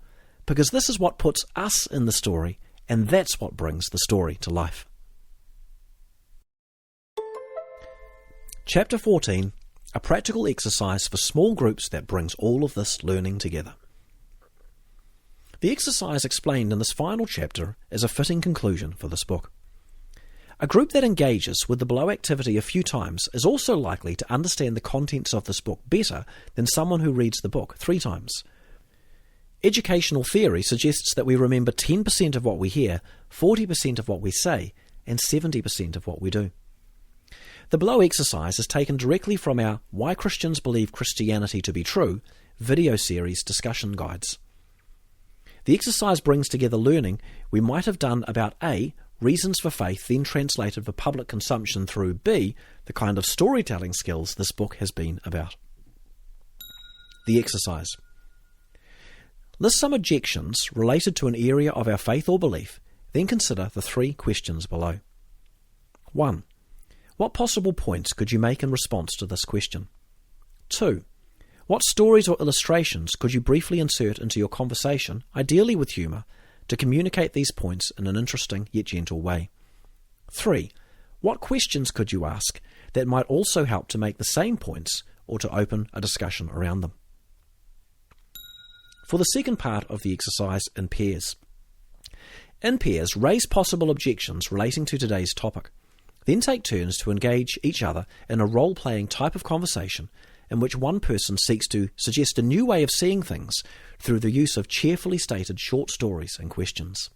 because this is what puts us in the story, and that's what brings the story to life. Chapter 14, a practical exercise for small groups that brings all of this learning together. The exercise explained in this final chapter is a fitting conclusion for this book. A group that engages with the below activity a few times is also likely to understand the contents of this book better than someone who reads the book 3 times. Educational theory suggests that we remember 10% of what we hear, 40% of what we say, and 70% of what we do. The below exercise is taken directly from our Why Christians Believe Christianity to be True video series discussion guides. The exercise brings together learning we might have done about A, reasons for faith, then translated for public consumption through B, the kind of storytelling skills this book has been about. The exercise. List some objections related to an area of our faith or belief, Then consider the 3 questions below. 1. What possible points could you make in response to this question? 2. What stories or illustrations could you briefly insert into your conversation, ideally with humour, to communicate these points in an interesting yet gentle way? 3. What questions could you ask that might also help to make the same points or to open a discussion around them? For the second part of the exercise in pairs. In pairs, raise possible objections relating to today's topic. Then take turns to engage each other in a role-playing type of conversation in which one person seeks to suggest a new way of seeing things through the use of cheerfully stated short stories and questions.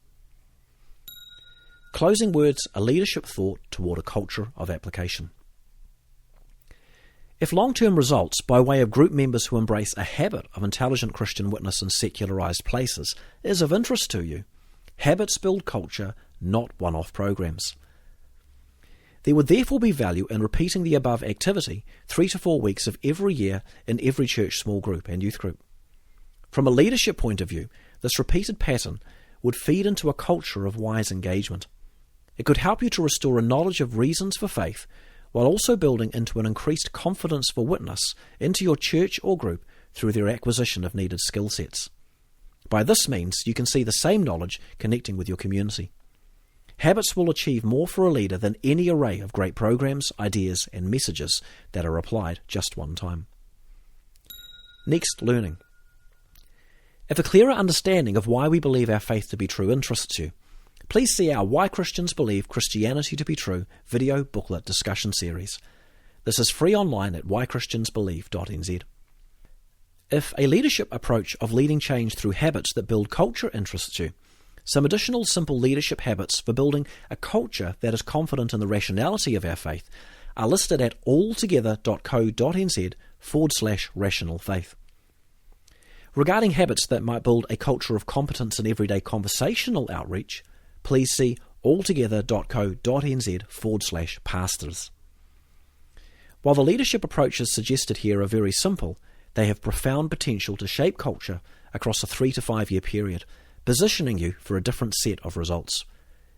Closing words, a leadership thought toward a culture of application. If long-term results by way of group members who embrace a habit of intelligent Christian witness in secularized places is of interest to you, habits build culture, not one-off programs. There would therefore be value in repeating the above activity 3 to 4 weeks of every year in every church small group and youth group. From a leadership point of view, this repeated pattern would feed into a culture of wise engagement. It could help you to restore a knowledge of reasons for faith while also building into an increased confidence for witness into your church or group through their acquisition of needed skill sets. By this means, you can see the same knowledge connecting with your community. Habits will achieve more for a leader than any array of great programs, ideas, and messages that are applied just one time. Next, learning. If a clearer understanding of why we believe our faith to be true interests you, please see our Why Christians Believe Christianity to be True video booklet discussion series. This is free online at whychristiansbelieve.nz. If a leadership approach of leading change through habits that build culture interests you, some additional simple leadership habits for building a culture that is confident in the rationality of our faith are listed at alltogether.co.nz/rational faith. Regarding habits that might build a culture of competence in everyday conversational outreach, please see alltogether.co.nz/pastors. While the leadership approaches suggested here are very simple, they have profound potential to shape culture across a 3 to 5 year period, positioning you for a different set of results.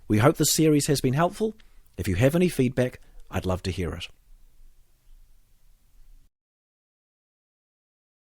We hope this series has been helpful. If you have any feedback, I'd love to hear it.